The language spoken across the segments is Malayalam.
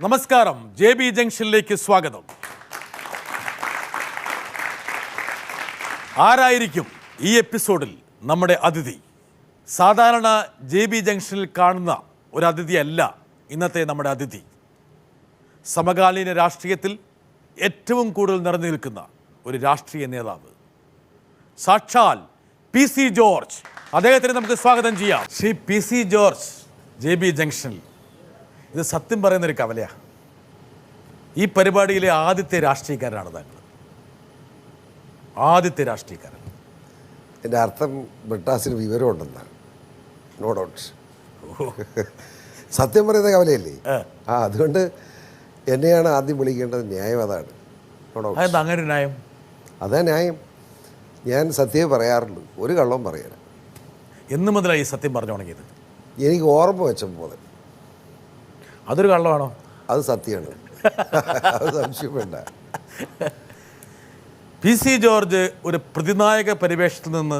നമസ്കാരം, JB ജംഗ്ഷനിലേക്ക് സ്വാഗതം. ആരായിരിക്കും ഈ എപ്പിസോഡിൽ നമ്മുടെ അതിഥി? സാധാരണ JB ജംഗ്ഷനിൽ കാണുന്ന ഒരു അതിഥിയല്ല ഇന്നത്തെ നമ്മുടെ അതിഥി. സമകാലീന രാഷ്ട്രീയത്തിൽ ഏറ്റവും കൂടുതൽ നിറഞ്ഞു നിൽക്കുന്ന ഒരു രാഷ്ട്രീയ നേതാവ്, സാക്ഷാൽ PC ജോർജ്. അദ്ദേഹത്തിന് നമുക്ക് സ്വാഗതം ചെയ്യാം. ശ്രീ PC ജോർജ് JB ജംഗ്ഷനിൽ. ഇത് സത്യം പറയുന്നൊരു കവലയാണ്. ഈ പരിപാടിയിലെ ആദ്യത്തെ രാഷ്ട്രീയക്കാരനാണ് താങ്കൾ. ആദ്യത്തെ രാഷ്ട്രീയക്കാരൻ. എൻ്റെ അർത്ഥം ബ്രിട്ടാസിന് വിവരമുണ്ടെന്നാണ്. No doubt. സത്യം പറയുന്ന കവലയല്ലേ? അതുകൊണ്ട് എന്നെയാണ് ആദ്യം വിളിക്കേണ്ടത്. ന്യായം അതാണ്. No doubt. അങ്ങനെ ഒരു ന്യായം? അതാ ന്യായം. ഞാൻ സത്യമേ പറയാറുള്ളൂ, ഒരു കള്ളവും പറയാൻ. എന്ന് മുതലാണ് ഈ സത്യം പറഞ്ഞു തുടങ്ങിയത്? എനിക്ക് ഓർമ്മ വെച്ചപ്പോൾ മുതൽ. അതൊരു കള്ളമാണോ? അത് സത്യമാണ്. അത് സംശയം വേണ്ട. PC ജോർജ് ഒരു പ്രതിനായക പരിവേഷത്തിൽ നിന്ന്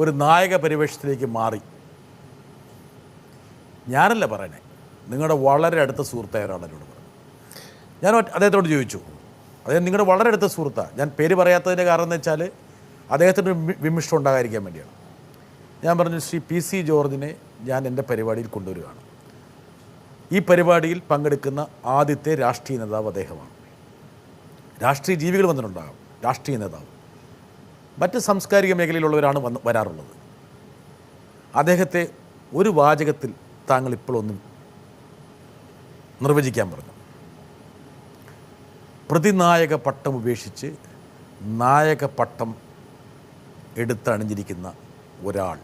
ഒരു നായക പരിവേഷത്തിലേക്ക് മാറി. ഞാനല്ല പറയണേ, നിങ്ങളുടെ വളരെ അടുത്ത സുഹൃത്തായ ഒരാളോട് പറഞ്ഞു. ഞാൻ അദ്ദേഹത്തോട് ചോദിച്ചു, അദ്ദേഹം നിങ്ങളുടെ വളരെ അടുത്ത സുഹൃത്താണ്. ഞാൻ പേര് പറയാത്തതിൻ്റെ കാരണം എന്ന് വെച്ചാൽ അദ്ദേഹത്തിന് വിമിഷ്ടം ഉണ്ടാകാതിരിക്കാൻ വേണ്ടിയാണ്. ഞാൻ പറഞ്ഞു, ശ്രീ PC ജോർജിനെ ഞാൻ എൻ്റെ പരിപാടിയിൽ കൊണ്ടുവരികയാണ്. ഈ പരിപാടിയിൽ പങ്കെടുക്കുന്ന ആദ്യത്തെ രാഷ്ട്രീയ നേതാവ് അദ്ദേഹമാണ്. രാഷ്ട്രീയ ജീവികൾ വന്നിട്ടുണ്ടാകും, രാഷ്ട്രീയ നേതാവ്. മറ്റ് സാംസ്കാരിക മേഖലയിലുള്ളവരാണ് വരാറുള്ളത്. അദ്ദേഹത്തെ ഒരു വാചകത്തിൽ താങ്കൾ ഇപ്പോഴൊന്നും നിർവചിക്കാൻ പറഞ്ഞു. പ്രതിനായക പട്ടം ഉപേക്ഷിച്ച് നായക പട്ടം എടുത്തണിഞ്ഞിരിക്കുന്ന ഒരാൾ.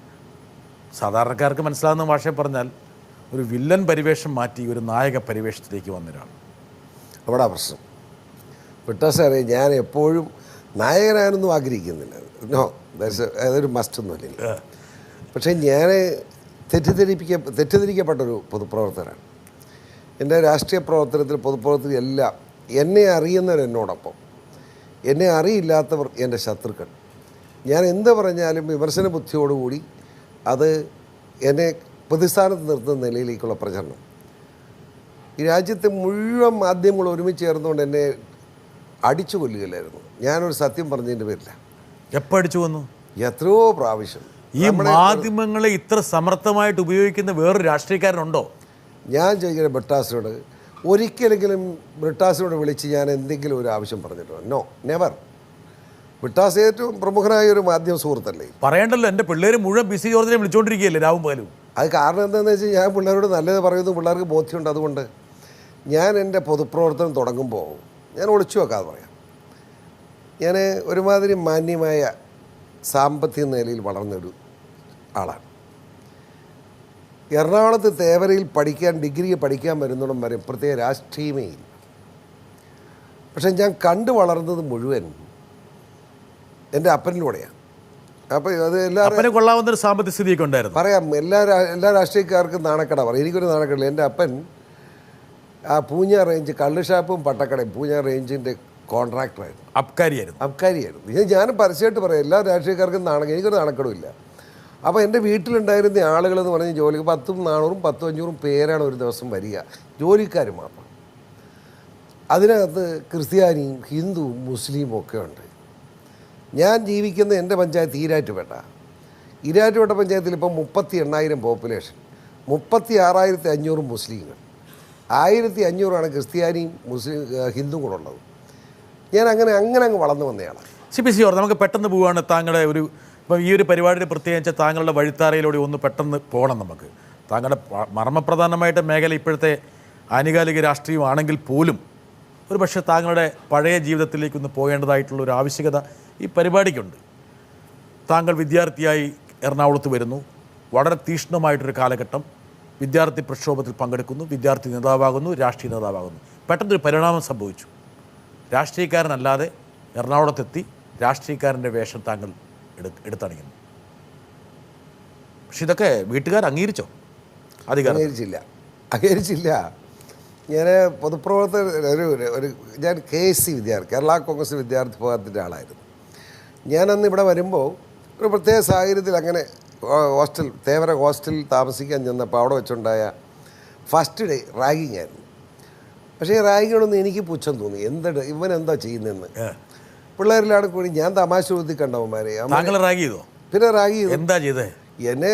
സാധാരണക്കാർക്ക് മനസ്സിലാകുന്ന ഭാഷയിൽ പറഞ്ഞാൽ ഒരു വില്ലൻ പരിവേഷം മാറ്റി ഒരു നായക പരിവേഷത്തിലേക്ക് വന്നൊരാൾ. അവിടെ പ്രശ്നം ബ്രിട്ടാസ് അറിയാം. ഞാൻ എപ്പോഴും നായകനാണെന്നും ആഗ്രഹിക്കുന്നില്ല. നോ, അതൊരു മസ്റ്റൊന്നുമില്ല. പക്ഷേ ഞാൻ തെറ്റിദ്ധരിക്കപ്പെട്ടൊരു പൊതുപ്രവർത്തകനാണ്. എൻ്റെ രാഷ്ട്രീയ പ്രവർത്തനത്തിൽ, പൊതുപ്രവർത്തനം എല്ലാം എന്നെ അറിയുന്നവർ എന്നോടൊപ്പം, എന്നെ അറിയില്ലാത്തവർ എൻ്റെ ശത്രുക്കൾ. ഞാൻ എന്ത് പറഞ്ഞാലും വിമർശന ബുദ്ധിയോടുകൂടി അത് എന്നെ പ്രതിസ്ഥാനത്ത് നിർത്തുന്ന നിലയിലേക്കുള്ള പ്രചരണം. ഈ രാജ്യത്തെ മുഴുവൻ മാധ്യമങ്ങൾ ഒരുമിച്ച് ചേർന്നുകൊണ്ട് എന്നെ അടിച്ചു കൊല്ലുകയില്ലായിരുന്നു. ഞാനൊരു സത്യം പറഞ്ഞതിൻ്റെ പേരില്ല. എപ്പോൾ അടിച്ചു വന്നു? എത്രയോ പ്രാവശ്യം. ഈ മാധ്യമങ്ങളെ ഇത്ര സമർത്ഥമായിട്ട് ഉപയോഗിക്കുന്ന വേറൊരു രാഷ്ട്രീയക്കാരനുണ്ടോ? ഞാൻ ചോദിക്കുന്ന ബ്രിട്ടാസിനോട്, ഒരിക്കലെങ്കിലും ബ്രിട്ടാസിനോട് വിളിച്ച് ഞാൻ എന്തെങ്കിലും ഒരു ആവശ്യം പറഞ്ഞിട്ടോ? No, never. ബ്രിട്ടാസ് ഏറ്റവും പ്രമുഖനായ ഒരു മാധ്യമ സുഹൃത്തല്ലേ? പറയണ്ടല്ലോ, എൻ്റെ പിള്ളേർ മുഴുവൻ PC ജോർജിനെ വിളിച്ചുകൊണ്ടിരിക്കുകയല്ലേ രാവും പകലും. അത് കാരണം എന്താണെന്ന് വെച്ചാൽ ഞാൻ പിള്ളേരോട് നല്ലത് പറയുന്നു, പിള്ളേർക്ക് ബോധ്യമുണ്ട്. അതുകൊണ്ട് ഞാൻ എൻ്റെ പൊതുപ്രവർത്തനം തുടങ്ങുമ്പോൾ ഞാൻ ഒളിച്ചു വെക്കാതെ പറയാം. ഞാൻ ഒരുമാതിരി മാന്യമായ സാമ്പത്തിക നിലയിൽ വളർന്നൊരു ആളാണ്. എറണാകുളത്ത് തേവരയിൽ ഡിഗ്രി പഠിക്കാൻ വരുന്നിടം വരെ പ്രത്യേക രാഷ്ട്രീയമേ ഇല്ല. പക്ഷെ ഞാൻ കണ്ടു വളർന്നത് മുഴുവൻ എൻ്റെ അപ്പനിലൂടെയാണ്. അപ്പോൾ അത് എല്ലാവരും കൊള്ളാവുന്നൊരു സാമ്പത്തിക സ്ഥിതിയൊക്കെ ഉണ്ടായിരുന്നു. പറയാം. എല്ലാ രാഷ്ട്രീയക്കാർക്കും നാണക്കട പറയും. എനിക്കൊരു നാണക്കടയില്ല. എൻ്റെ അപ്പൻ ആ പൂഞ്ഞ റേഞ്ച് കള്ളുഷാപ്പും പട്ടക്കടയും പൂഞ്ഞ റേഞ്ചിൻ്റെ കോൺട്രാക്ടറായിരുന്നു. അബ്കാരിയായിരുന്നു. ഞാൻ പരസ്യമായിട്ട് പറയാം, എല്ലാ രാഷ്ട്രീയക്കാർക്കും എനിക്കൊരു നാണക്കടമില്ല. അപ്പോൾ എൻ്റെ വീട്ടിലുണ്ടായിരുന്ന ആളുകളെന്ന് പറഞ്ഞ് ജോലിക്ക് 10ഉം 400ഉം 10ഉം 500ഉം പേരാണ് ഒരു ദിവസം വരിക, ജോലിക്കാർ മാത്രം. അതിനകത്ത് ക്രിസ്ത്യാനിയും ഹിന്ദുവും മുസ്ലിമും ഒക്കെ ഉണ്ട്. ഞാൻ ജീവിക്കുന്ന എൻ്റെ പഞ്ചായത്ത് ഈരാറ്റുപേട്ട പഞ്ചായത്തിൽ ഇപ്പം 38,000 പോപ്പുലേഷൻ, 36,500 മുസ്ലിങ്ങൾ, 1,500 ക്രിസ്ത്യാനിയും ഹിന്ദുവും കൂടെ ഉള്ളത്. ഞാൻ അങ്ങനെ അങ്ങ് വളർന്നു വന്നയാളാണ്. PC ജോർജ്, നമുക്ക് പെട്ടെന്ന് പോവുകയാണ്. താങ്കളുടെ ഇപ്പം ഈ ഒരു പരിപാടിയുടെ പ്രത്യേകിച്ച് താങ്കളുടെ വഴിത്താരയിലൂടെ ഒന്ന് പെട്ടെന്ന് പോകണം നമുക്ക്. താങ്കളുടെ മർമ്മപ്രധാനമായിട്ട് മേഖല ഇപ്പോഴത്തെ ആനുകാലിക രാഷ്ട്രീയമാണെങ്കിൽ പോലും ഒരു പക്ഷേ താങ്കളുടെ പഴയ ജീവിതത്തിലേക്കൊന്ന് പോകേണ്ടതായിട്ടുള്ള ഒരു ആവശ്യകത ഈ പരിപാടിക്കുണ്ട്. താങ്കൾ വിദ്യാർത്ഥിയായി എറണാകുളത്ത് വരുന്നു. വളരെ തീക്ഷ്ണമായിട്ടൊരു കാലഘട്ടം. വിദ്യാർത്ഥി പ്രക്ഷോഭത്തിൽ പങ്കെടുക്കുന്നു, വിദ്യാർത്ഥി നേതാവാകുന്നു, രാഷ്ട്രീയ നേതാവാകുന്നു. പെട്ടെന്നൊരു പരിണാമം സംഭവിച്ചു. രാഷ്ട്രീയക്കാരനല്ലാതെ എറണാകുളത്തെത്തി രാഷ്ട്രീയക്കാരൻ്റെ വേഷം താങ്കൾ എടുത്തണിയുന്നു. പക്ഷെ ഇതൊക്കെ വീട്ടുകാർ അംഗീകരിച്ചോ? അംഗീകരിച്ചില്ല. ഞാൻ പൊതുപ്രവർത്തകർ ഞാൻ KSC വിദ്യാർത്ഥി, കേരള കോൺഗ്രസ് വിദ്യാർത്ഥി വിഭാഗത്തിൻ്റെ ആളായിരുന്നു. ഞാനന്ന് ഇവിടെ വരുമ്പോൾ ഒരു പ്രത്യേക സാഹചര്യത്തിൽ അങ്ങനെ തേവര ഹോസ്റ്റലിൽ താമസിക്കാൻ ചെന്നപ്പോൾ അവിടെ വെച്ചുണ്ടായ ഫസ്റ്റ് ഡേ റാഗിങ് ആയിരുന്നു. പക്ഷേ ഈ റാഗിയോടൊന്നും എനിക്ക് പുച്ഛം തോന്നി. ഇവൻ എന്താ ചെയ്യുന്നതെന്ന്. പിള്ളേരിലാണ് കൂടി ഞാൻ തമാശ രൂപത്തിൽ കണ്ടവന്മാരെ. താങ്കൾ റാഗ് ചെയ്തോ? പിന്നെ റാഗി ചെയ്തു. എന്താ ചെയ്തേ? എന്നെ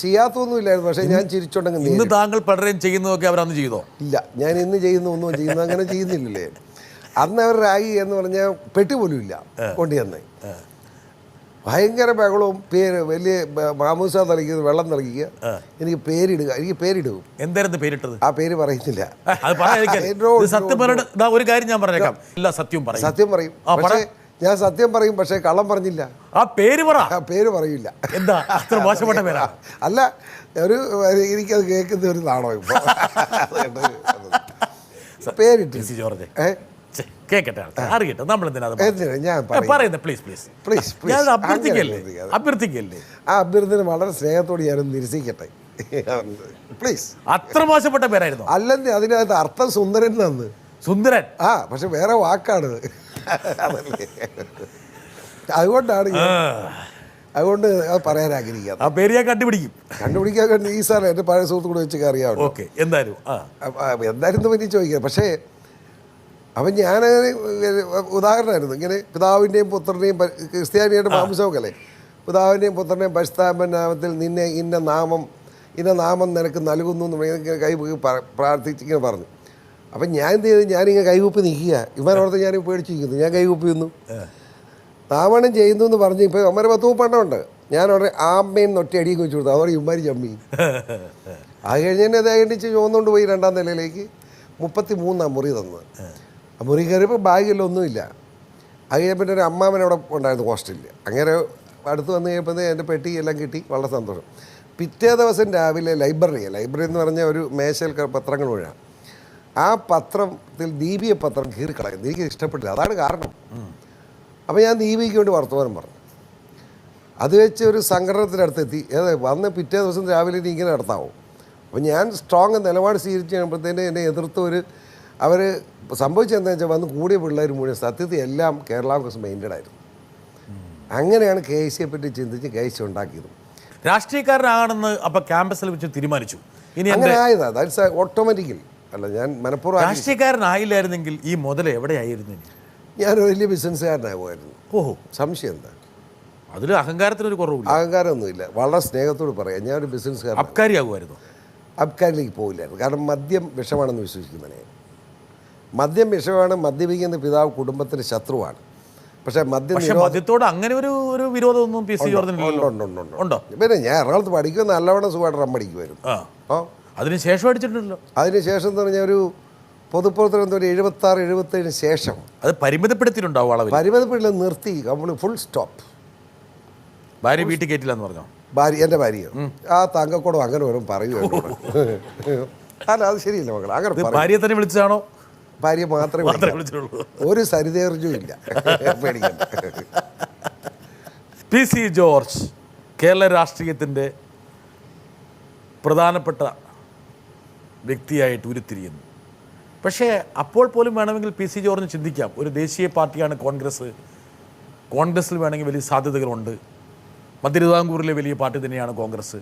ചെയ്യാത്തൊന്നുമില്ലായിരുന്നു, പക്ഷേ ഞാൻ ചിരിച്ചുണ്ടെങ്കിൽ. ഇന്ന് താങ്കൾ പലരെയും ചെയ്യുന്നതൊക്കെ അവരന്ന് ചെയ്തോ? ഇല്ല, ഞാൻ ഇന്ന് ചെയ്യുന്ന ഒന്നും ചെയ്യുന്നു അങ്ങനെ ചെയ്യുന്നില്ലല്ലേ. അന്ന് അവർ റാഗി എന്ന് പറഞ്ഞാൽ പെട്ടി പോലും ഇല്ല കൊണ്ടുവന്ന്. ഭയങ്കര ബഹളവും വലിയ മാമൂസ തളിക്കുക, വെള്ളം തളിക്കുക, എനിക്ക് പേരിടും. എന്തായിരുന്നു പേരിട്ടത്? ആ പേര് പറയുന്നില്ല. ഒരു കാര്യം ഞാൻ പറഞ്ഞേക്കാം, സത്യം പറയും. പക്ഷേ ഞാൻ സത്യം പറയും, പക്ഷേ കള്ളം പറഞ്ഞില്ല. ആ പേര് പറയില്ല. എന്താ അത്ര മോശപ്പെട്ട പേരാ? അല്ല, എനിക്കത് കേൾക്കുന്ന ഒരു നാണോ ഇപ്പൊ. പേരിട്ട് ജോർജ് കേക്കട്ടെ, അറിയട്ടെ. അഭ്യർത്ഥിക്കല്ലേ? ആ അഭ്യർത്ഥന വളരെ സ്നേഹത്തോട് ഞാനൊന്ന് നിരസിക്കട്ടെ, പ്ലീസ്. അത്ര മോശപ്പെട്ട പേരായിരുന്നു? അല്ലെന്നേ, അതിനകത്ത് അർത്ഥം സുന്ദരൻ തന്ന്. സുന്ദരൻ? ആ, പക്ഷെ വേറെ വാക്കാണ്. അതുകൊണ്ടാണ് അതുകൊണ്ട് അത് പറയാൻ ആഗ്രഹിക്കാം. ആ പേര് ഞാൻ കണ്ടുപിടിക്കാൻ ഈ സാറേ എൻ്റെ പഴയ സുഹൃത്തു കൂടെ വെച്ച് അറിയാം. എന്തായിരുന്നു പറ്റി ചോദിക്കുക. പക്ഷേ അപ്പം ഞാൻ ഉദാഹരണമായിരുന്നു. ഇങ്ങനെ പിതാവിൻ്റെയും പുത്രനെയും ക്രിസ്ത്യാനിയുടെ മാംസമൊക്കെ അല്ലേ, പിതാവിൻ്റെയും പുത്രനെയും പരിശുദ്ധാത്മ നാമത്തിൽ നിന്നെ ഇന്ന നാമം നിനക്ക് നൽകുന്നു എന്ന് കൈ പ്രാർത്ഥിച്ചിങ്ങനെ പറഞ്ഞു. അപ്പം ഞാൻ എന്ത് ചെയ്തു, ഞാനിങ്ങനെ കൈകൂപ്പി നിൽക്കുക. ഇവനോടത്ത് ഞാൻ പേടിച്ചിരിക്കുന്നു. ഞാൻ കൈകൂപ്പി നിന്നു. നാമണം ചെയ്യുന്നു എന്ന് പറഞ്ഞ് ഇപ്പോൾ അമ്മ 10 ഉണ്ട്. ഞാൻ അവിടെ ആമ്മയെന്ന് ഒറ്റ അടിയൊക്കെ വെച്ച് കൊടുത്തു. അതോടെ ഇമ്മാരി ചമ്മി. അത് കഴിഞ്ഞ് തന്നെ ദേഹണ്ടിച്ച് ചുവന്നുകൊണ്ട് പോയി 2ാം നിലയിലേക്ക്. 33 മുറി തന്നത്. ആ മുറി കയറിയപ്പോൾ ബാഗിൽ ഒന്നുമില്ല. അത് കഴിഞ്ഞപ്പോൾ ഒരു അമ്മാവൻ അവിടെ ഉണ്ടായിരുന്നു ഹോസ്റ്റലിൽ. അങ്ങനെ അടുത്ത് വന്ന് കഴിയുമ്പോൾ എൻ്റെ പെട്ടി എല്ലാം കിട്ടി. വളരെ സന്തോഷം. പിറ്റേ ദിവസം രാവിലെ ലൈബ്രറി എന്ന് പറഞ്ഞ ഒരു മേശയിൽ പത്രങ്ങൾ വീഴാം. ആ പത്രത്തിൽ ദീപിക പത്രം കീറിക്കളയുന്നു. എനിക്ക് ഇഷ്ടപ്പെട്ടില്ല. അതാണ് കാരണം. അപ്പോൾ ഞാൻ ദീപികയ്ക്ക് വേണ്ടി വർത്തമാനം പറഞ്ഞു. അത് വെച്ച് ഒരു സംഘടനത്തിനടുത്തെത്തി. വന്ന് പിറ്റേ ദിവസം രാവിലെ ഇങ്ങനെ നടത്താവും. അപ്പോൾ ഞാൻ സ്ട്രോങ് നിലപാട് സ്വീകരിച്ച് കഴിയുമ്പോഴത്തേന് എന്നെ എതിർത്ത് അവർ സംഭവിച്ചതെന്താ വെച്ചാൽ വന്ന് കൂടിയ പിള്ളേർ മുഴുവൻ സത്യത്തിൽ എല്ലാം കേരള കോൺഗ്രസ് മെയിൻറ്റഡ് ആയിരുന്നു. അങ്ങനെയാണ് KC പറ്റി ചിന്തിച്ച് KC ഉണ്ടാക്കിയത്. രാഷ്ട്രീയക്കാരനാണെന്ന് അപ്പോൾ ക്യാമ്പസിൽ വെച്ച് തീരുമാനിച്ചു. ഇനി അങ്ങനെ ആയതാ, ദാറ്റ്സ് ഓട്ടോമാറ്റിക്കൽ. അല്ല, ഞാൻ മനഃപൂർവ്വം രാഷ്ട്രീയക്കാരനായില്ലായിരുന്നെങ്കിൽ ഈ മുതൽ എവിടെയായിരുന്നു? ഞാനൊരു വലിയ ബിസിനസ്സുകാരനായി പോയിരുന്നു. ഓഹോ, സംശയം എന്താ? അതിൽ അഹങ്കാരത്തിനൊരു കുറവില്ല. അഹങ്കാരമൊന്നുമില്ല. വളരെ സ്നേഹത്തോട് പറയാം, ഞാനൊരു ബിസിനസ്സുകാരൻ. അബ്കാരിയാകുമായിരുന്നു? അബ്കാരിലേക്ക് പോയില്ലായിരുന്നു. കാരണം മദ്യം വിഷമാണെന്ന് വിശ്വസിക്കുന്നതിനെ. മദ്യം വിഷമാണ്. മദ്യപിക്കുന്ന പിതാവ് കുടുംബത്തിന് ശത്രുവാണ്. പക്ഷേ മദ്യത്തോട് അങ്ങനെ ഒരു വിരോധമൊന്നും PC ജോർജിന് ഉണ്ടോ? പിന്നെ ഞാൻ എറണാകുളത്ത് പഠിക്കുന്ന നല്ലവണ്ണം സുഖമായിട്ട് റമ്മടിക്കുമായിരുന്നു. അതിനുശേഷം അടിച്ചിട്ടുണ്ടല്ലോ. അതിനുശേഷം എന്ന് പറഞ്ഞാൽ ഒരു പൊതുപ്രവർത്തനം 76-77 ശേഷം അത് പരിമിതപ്പെടുത്തിയിട്ടുണ്ടാവും. അളവ് പരിമിതപ്പെട്ടില്ല, നിർത്തി. Full stop. ഭാര്യ വീട്ടിൽ കയറ്റില്ല എന്ന് പറഞ്ഞോ? എൻ്റെ ഭാര്യ ആ തങ്കക്കൂടം അങ്ങനെ വരും പറയുമോ? അല്ല, അത് ശരിയല്ല മക്കൾ. അങ്ങനെ ഭാര്യയെ തന്നെ വിളിച്ചതാണോ? ഭാര്യ മാത്രമേ വിളിച്ചുള്ളൂ. ഒരു സരിതേർജും ഇല്ല. പേടിക്കണ്ട. PC ജോർജ് കേരള രാഷ്ട്രീയത്തിൻ്റെ പ്രധാനപ്പെട്ട വ്യക്തിയായിട്ട് ഉരുത്തിരിയുന്നു. പക്ഷേ അപ്പോൾ പോലും വേണമെങ്കിൽ PC ജോർജിന് ചിന്തിക്കാം, ഒരു ദേശീയ പാർട്ടിയാണ് കോൺഗ്രസ്സിൽ വേണമെങ്കിൽ വലിയ സാധ്യതകളുണ്ട്. മധ്യതിരുവിതാംകൂറിലെ വലിയ പാർട്ടി തന്നെയാണ് കോൺഗ്രസ്.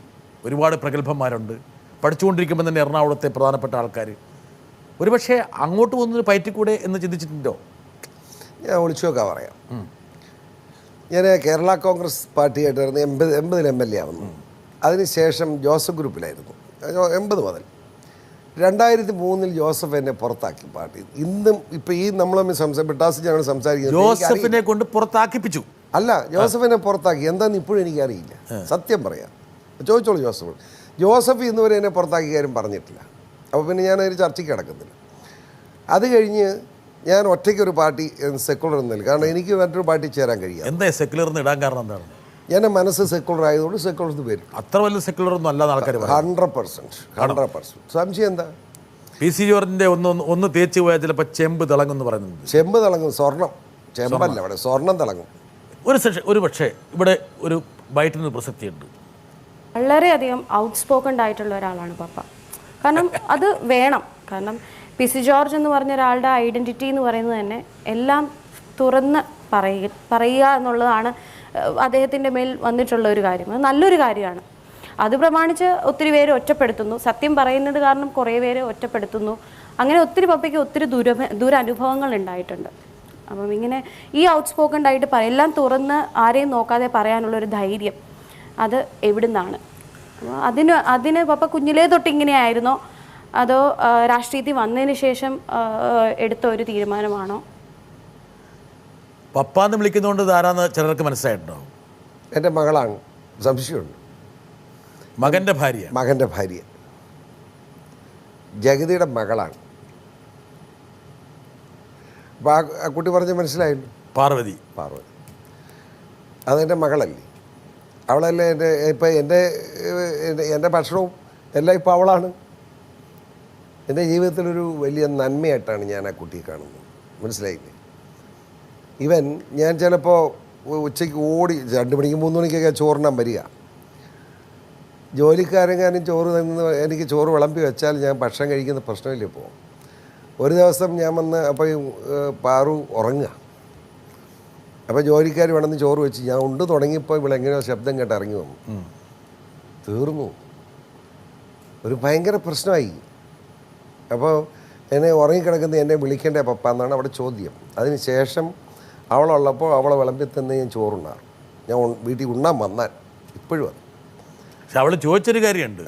ഒരുപാട് പ്രഗത്ഭന്മാരുണ്ട്. പഠിച്ചുകൊണ്ടിരിക്കുമ്പോൾ തന്നെ എറണാകുളത്തെ പ്രധാനപ്പെട്ട ആൾക്കാർ. ഒരുപക്ഷെ അങ്ങോട്ട് പോകുന്നൊരു പയറ്റിക്കൂടെ എന്ന് ചിന്തിച്ചിട്ടുണ്ടോ? ഞാൻ ഒളിച്ചു നോക്കാൻ പറയാം. ഞാൻ കേരള കോൺഗ്രസ് പാർട്ടിയായിട്ടായിരുന്നു 80 MLA ആവുന്നു. അതിനുശേഷം ജോസഫ് ഗ്രൂപ്പിലായിരുന്നു 80 മുതൽ. 2003 ജോസഫ് എന്നെ പുറത്താക്കി പാർട്ടി. ഇന്നും ഇപ്പം ഈ നമ്മൾ ബിട്ടാസ് ഞങ്ങൾ സംസാരിക്കുന്നത് ജോസഫിനെ കൊണ്ട് പുറത്താക്കിപ്പിച്ചു. അല്ല, ജോസഫിനെ പുറത്താക്കി എന്താണെന്ന് ഇപ്പോഴും എനിക്കറിയില്ല. സത്യം പറയാം. ചോദിച്ചോളൂ ജോസഫ് ഇന്നുവരെ എന്നെ പുറത്താക്കിയ കാര്യം പറഞ്ഞിട്ടില്ല. അപ്പോൾ പിന്നെ ഞാനൊരു ചർച്ചയ്ക്ക് കിടക്കുന്നില്ല. അത് കഴിഞ്ഞ് ഞാൻ ഒറ്റയ്ക്കൊരു പാർട്ടി സെക്കുലർ എന്നല്ല. കാരണം എനിക്ക് മറ്റൊരു പാർട്ടി ചേരാൻ കഴിയും. എന്താ സെക്കുലർ എന്ന് ഇടാൻ കാരണം എന്താണ്? എൻ്റെ മനസ്സ് സെക്കുലർ ആയതുകൊണ്ട് സെക്കുലർ എന്ന് പേര്. അത്ര വലിയ സെക്കുലർ ഒന്നും അല്ലാതെ ആൾക്കാർ 100%. സംശയം എന്താ? PC ജോർജിൻ്റെ ഒന്ന് തേച്ച് പോയാൽ ചിലപ്പോൾ ചെമ്പ് തിളങ്ങുമെന്ന് പറയുന്നുണ്ട്. ചെമ്പ് തിളങ്ങും, സ്വർണം. ചെമ്പല്ല, ഇവിടെ സ്വർണം തിളങ്ങും. ഒരു പക്ഷേ ഇവിടെ ഒരു ബൈറ്റിന് പ്രസക്തിയുണ്ട്. വളരെയധികം ഔട്ട്സ്പോക്കൺ ആയിട്ടുള്ള ഒരാളാണ് പപ്പ. കാരണം അത് വേണം. കാരണം PC ജോർജ് എന്ന് പറഞ്ഞ ഒരാളുടെ ഐഡൻറ്റിറ്റി എന്ന് പറയുന്നത് തന്നെ എല്ലാം തുറന്ന് പറയുക എന്നുള്ളതാണ് അദ്ദേഹത്തിൻ്റെ മേൽ വന്നിട്ടുള്ള ഒരു കാര്യം. അത് നല്ലൊരു കാര്യമാണ്. അത് പ്രമാണിച്ച് ഒത്തിരി പേര് ഒറ്റപ്പെടുത്തുന്നു. സത്യം പറയുന്നത് കാരണം കുറേ പേര് ഒറ്റപ്പെടുത്തുന്നു. അങ്ങനെ ഒത്തിരി പപ്പയ്ക്ക് ഒത്തിരി ദുരനുഭവങ്ങൾ ഉണ്ടായിട്ടുണ്ട്. അപ്പം ഇങ്ങനെ ഈ ഔട്ട്സ്പോക്കൺ ആയിട്ട് എല്ലാം തുറന്ന് ആരെയും നോക്കാതെ പറയാനുള്ളൊരു ധൈര്യം അത് എവിടുന്നാണ്? അതിന് പപ്പ കുഞ്ഞിലേ തൊട്ട് ഇങ്ങനെയായിരുന്നോ അതോ രാഷ്ട്രീയത്തിൽ വന്നതിന് ശേഷം എടുത്ത ഒരു തീരുമാനമാണോ? പപ്പാന്ന് വിളിക്കുന്നതുകൊണ്ട് ധാരാന്ന് ചിലർക്ക് മനസ്സിലായിട്ടുണ്ടോ? എൻ്റെ മകളാണ്, സംശയമുണ്ട്. മകൻ്റെ ഭാര്യ ജഗതിയുടെ മകളാണ്. അപ്പോൾ ആ കുട്ടി പറഞ്ഞ് മനസ്സിലായില്ല. പാർവതി അതെൻ്റെ മകളല്ലേ, അവളല്ലേ ഇപ്പം എൻ്റെ ഭക്ഷണവും എല്ലാം ഇപ്പോൾ അവളാണ്. എൻ്റെ ജീവിതത്തിലൊരു വലിയ നന്മയായിട്ടാണ് ഞാൻ ആ കുട്ടിയെ കാണുന്നത്. മനസ്സിലായില്ലേ? ഞാൻ ചിലപ്പോൾ ഉച്ചയ്ക്ക് ഓടി 2 മണിക്ക് 3 മണിക്കൊക്കെ ചോറിനാൻ വരിക. ജോലിക്കാരെങ്ങാനും ചോറ് തന്ന് എനിക്ക് ചോറ് വിളമ്പി വെച്ചാൽ ഞാൻ ഭക്ഷണം കഴിക്കുന്ന പ്രശ്നമില്ല. ഇപ്പോൾ ഒരു ദിവസം ഞാൻ വന്ന് അപ്പോൾ പാറു ഉറങ്ങുക. അപ്പോൾ ജോലിക്കാർ വേണമെന്ന് ചോറ് വെച്ച് ഞാൻ തുടങ്ങിയപ്പോൾ ഇവളെങ്ങനെയോ ശബ്ദം കേട്ട് ഇറങ്ങി വന്നു. തീർന്നു, ഒരു ഭയങ്കര പ്രശ്നമായി. അപ്പോൾ എന്നെ ഉറങ്ങിക്കിടക്കുന്ന എന്നെ വിളിക്കേണ്ട പപ്പ എന്നാണ് അവിടെ ചോദ്യം. അതിന് ശേഷം അവളുള്ളപ്പോൾ അവളെ വിളമ്പി തന്നെ ഞാൻ ചോറുണ്ണാറ്. ഞാൻ വീട്ടിൽ ഉണ്ണാൻ വന്നാൽ ഇപ്പോഴും അത്. പക്ഷെ അവൾ ചോദിച്ചൊരു കാര്യമുണ്ട്,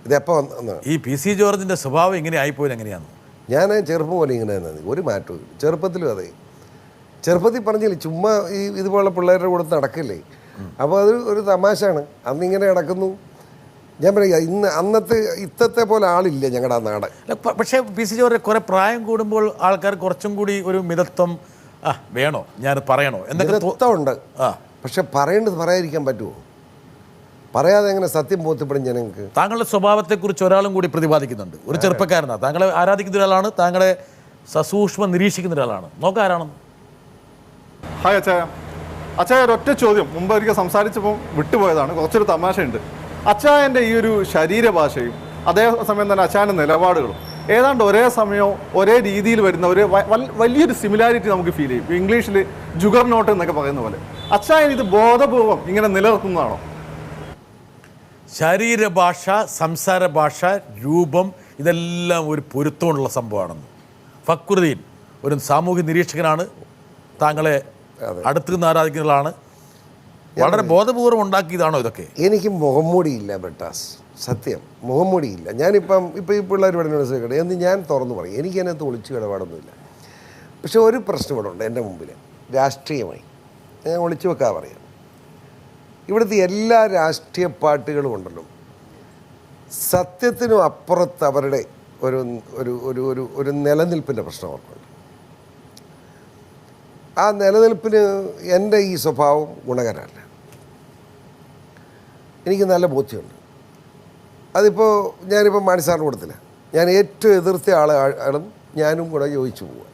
ഇതെപ്പോൾ വന്ന് ഈ PC ജോർജിൻ്റെ സ്വഭാവം ഇങ്ങനെ ആയിപ്പോയത് എങ്ങനെയാണ്? ഞാൻ ചെറുപ്പം പോലെ ഇങ്ങനെ തന്നെ, ഒരു മാറ്റവും ഇല്ല. ചെറുപ്പത്തിലും അതെ. ചെറുപ്പത്തിൽ പറഞ്ഞില്ലേ, ചുമ്മാ ഇതുപോലുള്ള പിള്ളേരുടെ കൂടെ നടക്കില്ലേ. അപ്പോൾ അത് ഒരു തമാശയാണ്. അന്നിങ്ങനെ നടക്കുന്നു. ഞാൻ പറയാം, ഇന്നത്തെ പോലെ ആളില്ല ഞങ്ങളുടെ ആ നാട്. പക്ഷേ PC ജോർജ് കുറേ പ്രായം കൂടുമ്പോൾ ആൾക്കാർ കുറച്ചും കൂടി ഒരു മിതത്വം വേണോ, ഞാൻ പറയണോ എന്നൊക്കെ ഉണ്ട്. പക്ഷെ പറയേണ്ടത് പറയാതിരിക്കാൻ പറ്റുമോ? പറയാതെ എങ്ങനെ സത്യം ബോധ്യപ്പെടും ജനങ്ങൾക്ക്? താങ്കളുടെ സ്വഭാവത്തെക്കുറിച്ച് ഒരാളും കൂടി പ്രതിപാദിക്കുന്നുണ്ട്. ഒരു ചെറുപ്പക്കാരനാണ്, താങ്കളെ ആരാധിക്കുന്ന ഒരാളാണ്, താങ്കളെ സസൂക്ഷ്മം നിരീക്ഷിക്കുന്ന ഒരാളാണ്. നോക്കാരാണെന്ന്. ഹായ് അച്ചായ, ഒരൊറ്റ ചോദ്യം മുമ്പ് ഒരിക്കൽ സംസാരിച്ചപ്പോൾ വിട്ടുപോയതാണ്, കുറച്ചൊരു തമാശയുണ്ട്. അച്ചായൻ്റെ ഈ ഒരു ശരീരഭാഷയും അതേസമയം തന്നെ അച്ചായൻ്റെ നിലപാടുകളും ഏതാണ്ട് ഒരേ സമയം ഒരേ രീതിയിൽ വരുന്ന ഒരു വലിയൊരു സിമിലാരിറ്റി നമുക്ക് ഫീൽ ചെയ്യും. ഇംഗ്ലീഷിൽ ജുഗർ നോട്ട് എന്നൊക്കെ പറയുന്ന പോലെ അച്ചായൻ ഇത് ബോധപൂർവം ഇങ്ങനെ നിലനിർത്തുന്നതാണോ? ശരീരഭാഷ, സംസാര ഭാഷ, രൂപം ഇതെല്ലാം ഒരു പൊരുത്തമുള്ള സംഭവമാണെന്ന്. ഫക്രുദ്ദീൻ ഒരു സാമൂഹ്യ നിരീക്ഷകനാണ്, താങ്കളെ അടുത്ത് നിന്ന് ആരാധിക്കുന്നതാണ്. വളരെ ബോധപൂർവ്വം ഉണ്ടാക്കിയതാണോ ഇതൊക്കെ? എനിക്ക് മുഖംമൂടിയില്ല ബട്ടാസ്, സത്യം മുഖംമൂടിയില്ല. ഞാനിപ്പം ഈ പിള്ളേർ ഇവിടെ മനസ്സിലാക്കട്ടെ എന്ന് ഞാൻ തുറന്നു പറയും. എനിക്ക് അതിനകത്ത് ഒളിച്ചു ഇടപാടൊന്നുമില്ല. പക്ഷെ ഒരു പ്രശ്നം ഇവിടെ ഉണ്ട് എൻ്റെ മുമ്പിൽ, രാഷ്ട്രീയമായി. ഞാൻ ഒളിച്ചു വെക്കാൻ പറയാം. ഇവിടുത്തെ എല്ലാ രാഷ്ട്രീയ പാർട്ടികളും ഉണ്ടല്ലോ, സത്യത്തിനും അപ്പുറത്ത് അവരുടെ ഒരു ഒരു ഒരു ഒരു ഒരു നിലനിൽപ്പിൻ്റെ പ്രശ്നം അവർക്കുണ്ട്. ആ നിലനിൽപ്പിന് എൻ്റെ ഈ സ്വഭാവം ഗുണകരമല്ല. എനിക്ക് നല്ല ബോധ്യമുണ്ട്. അതിപ്പോൾ ഞാനിപ്പോൾ മാണിസാറിന് കൊടുത്തില്ല. ഞാൻ ഏറ്റവും എതിർത്ത ആളും ഞാനും കൂടെ യോജിച്ചു പോവുക.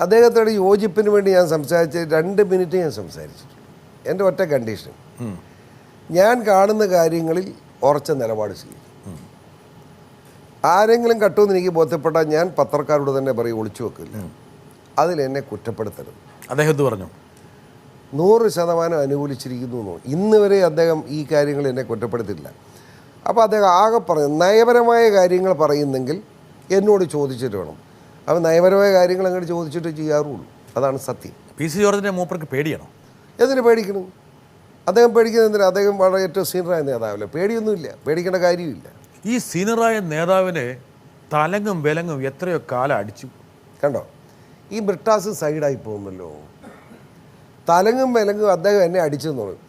അദ്ദേഹത്തോട് യോജിപ്പിന് വേണ്ടി ഞാൻ സംസാരിച്ച് 2 മിനിറ്റ് ഞാൻ സംസാരിച്ചിട്ടുണ്ട്. എൻ്റെ ഒറ്റ കണ്ടീഷൻ, ഞാൻ കാണുന്ന കാര്യങ്ങളിൽ ഉറച്ച നിലപാട് ചെയ്യും. ആരെങ്കിലും കട്ടുമെന്ന് എനിക്ക് ബോധ്യപ്പെട്ടാൽ ഞാൻ പത്രക്കാരോട് തന്നെ പറയും, ഒളിച്ചു വെക്കില്ല. അതിലെന്നെ കുറ്റപ്പെടുത്തരുത്. അദ്ദേഹം പറഞ്ഞു 100% അനുകൂലിച്ചിരിക്കുന്നു. ഇന്ന് വരെ അദ്ദേഹം ഈ കാര്യങ്ങൾ എന്നെ കുറ്റപ്പെടുത്തില്ല. അപ്പോൾ അദ്ദേഹം ആകെ പറഞ്ഞു, നയപരമായ കാര്യങ്ങൾ പറയുന്നെങ്കിൽ എന്നോട് ചോദിച്ചിട്ട് വേണം. അപ്പോൾ നയപരമായ കാര്യങ്ങൾ അങ്ങോട്ട് ചോദിച്ചിട്ട് ചെയ്യാറുള്ളൂ. അതാണ് സത്യം. PC ജോർജിനെ മൂപ്പർക്ക് പേടിയണോ? എന്തിനു പേടിക്കണം? അദ്ദേഹം പേടിക്കുന്നത് എന്തിനാ? അദ്ദേഹം വളരെ ഏറ്റവും സീനിയറായ നേതാവല്ലേ, പേടിയൊന്നുമില്ല, പേടിക്കേണ്ട കാര്യമില്ല. ഈ സീനിയറായ നേതാവിനെ തലങ്ങും വിലങ്ങും എത്രയോ കാലം അടിച്ചു. കണ്ടോ, ഈ ബ്രിട്ടാസ് സൈഡായി പോകുന്നല്ലോ. തലങ്ങും വിലങ്ങും അദ്ദേഹം എന്നെ അടിച്ചെന്ന് പറയും.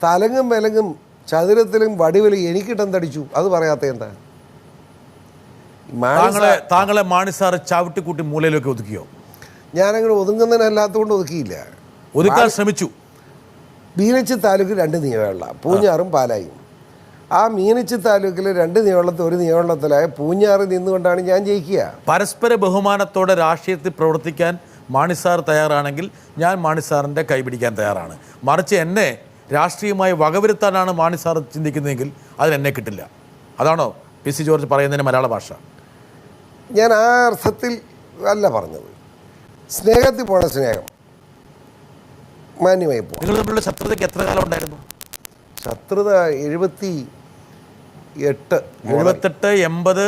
തലങ്ങും വിലങ്ങും ചതുരത്തിലും വടിവിലും എനിക്കിട്ടെന്തടിച്ചു, അത് പറയാത്ത എന്താ? താങ്കളെ മാണിസാർ ചവിട്ടിക്കൂട്ടി മൂലയിലേക്ക് ഒതുക്കിയോ? ഞാനങ്ങനെ ഒതുങ്ങുന്നതിനല്ലാത്തതുകൊണ്ട് ഒതുക്കിയില്ല, ഒതുക്കാൻ ശ്രമിച്ചു. മീനച്ചി താലൂക്ക് 2 നിയമവെള്ള, പൂഞ്ഞാറും പാലായും. ആ മീനച്ചി താലൂക്കിൽ 2 നിയമവെള്ളത്തിൽ 1 നിയമവെള്ളത്തിലായ പൂഞ്ഞാറ് നിന്നുകൊണ്ടാണ് ഞാൻ ജയിക്കുക. പരസ്പര ബഹുമാനത്തോടെ രാഷ്ട്രീയത്തിൽ പ്രവർത്തിക്കാൻ മാണിസാർ തയ്യാറാണെങ്കിൽ ഞാൻ മാണിസാറിൻ്റെ കൈപിടിക്കാൻ തയ്യാറാണ്. മറിച്ച് എന്നെ രാഷ്ട്രീയമായി വകവരുത്താനാണ് മാണിസാർ ചിന്തിക്കുന്നതെങ്കിൽ അതിനെന്നെ കിട്ടില്ല. അതാണോ PC ജോർജ് പറയുന്നതിന് മലയാള ഭാഷ? ഞാൻ ആ അർത്ഥത്തിൽ അല്ല പറഞ്ഞത്. സ്നേഹത്തിൽ പോണ സ്നേഹം മാന്യമായി പോകും. നിങ്ങൾ തമ്മിലുള്ള ശത്രുതയ്ക്ക് എത്ര കാലം ഉണ്ടായിരുന്നു? ശത്രുത 78, 78, 80,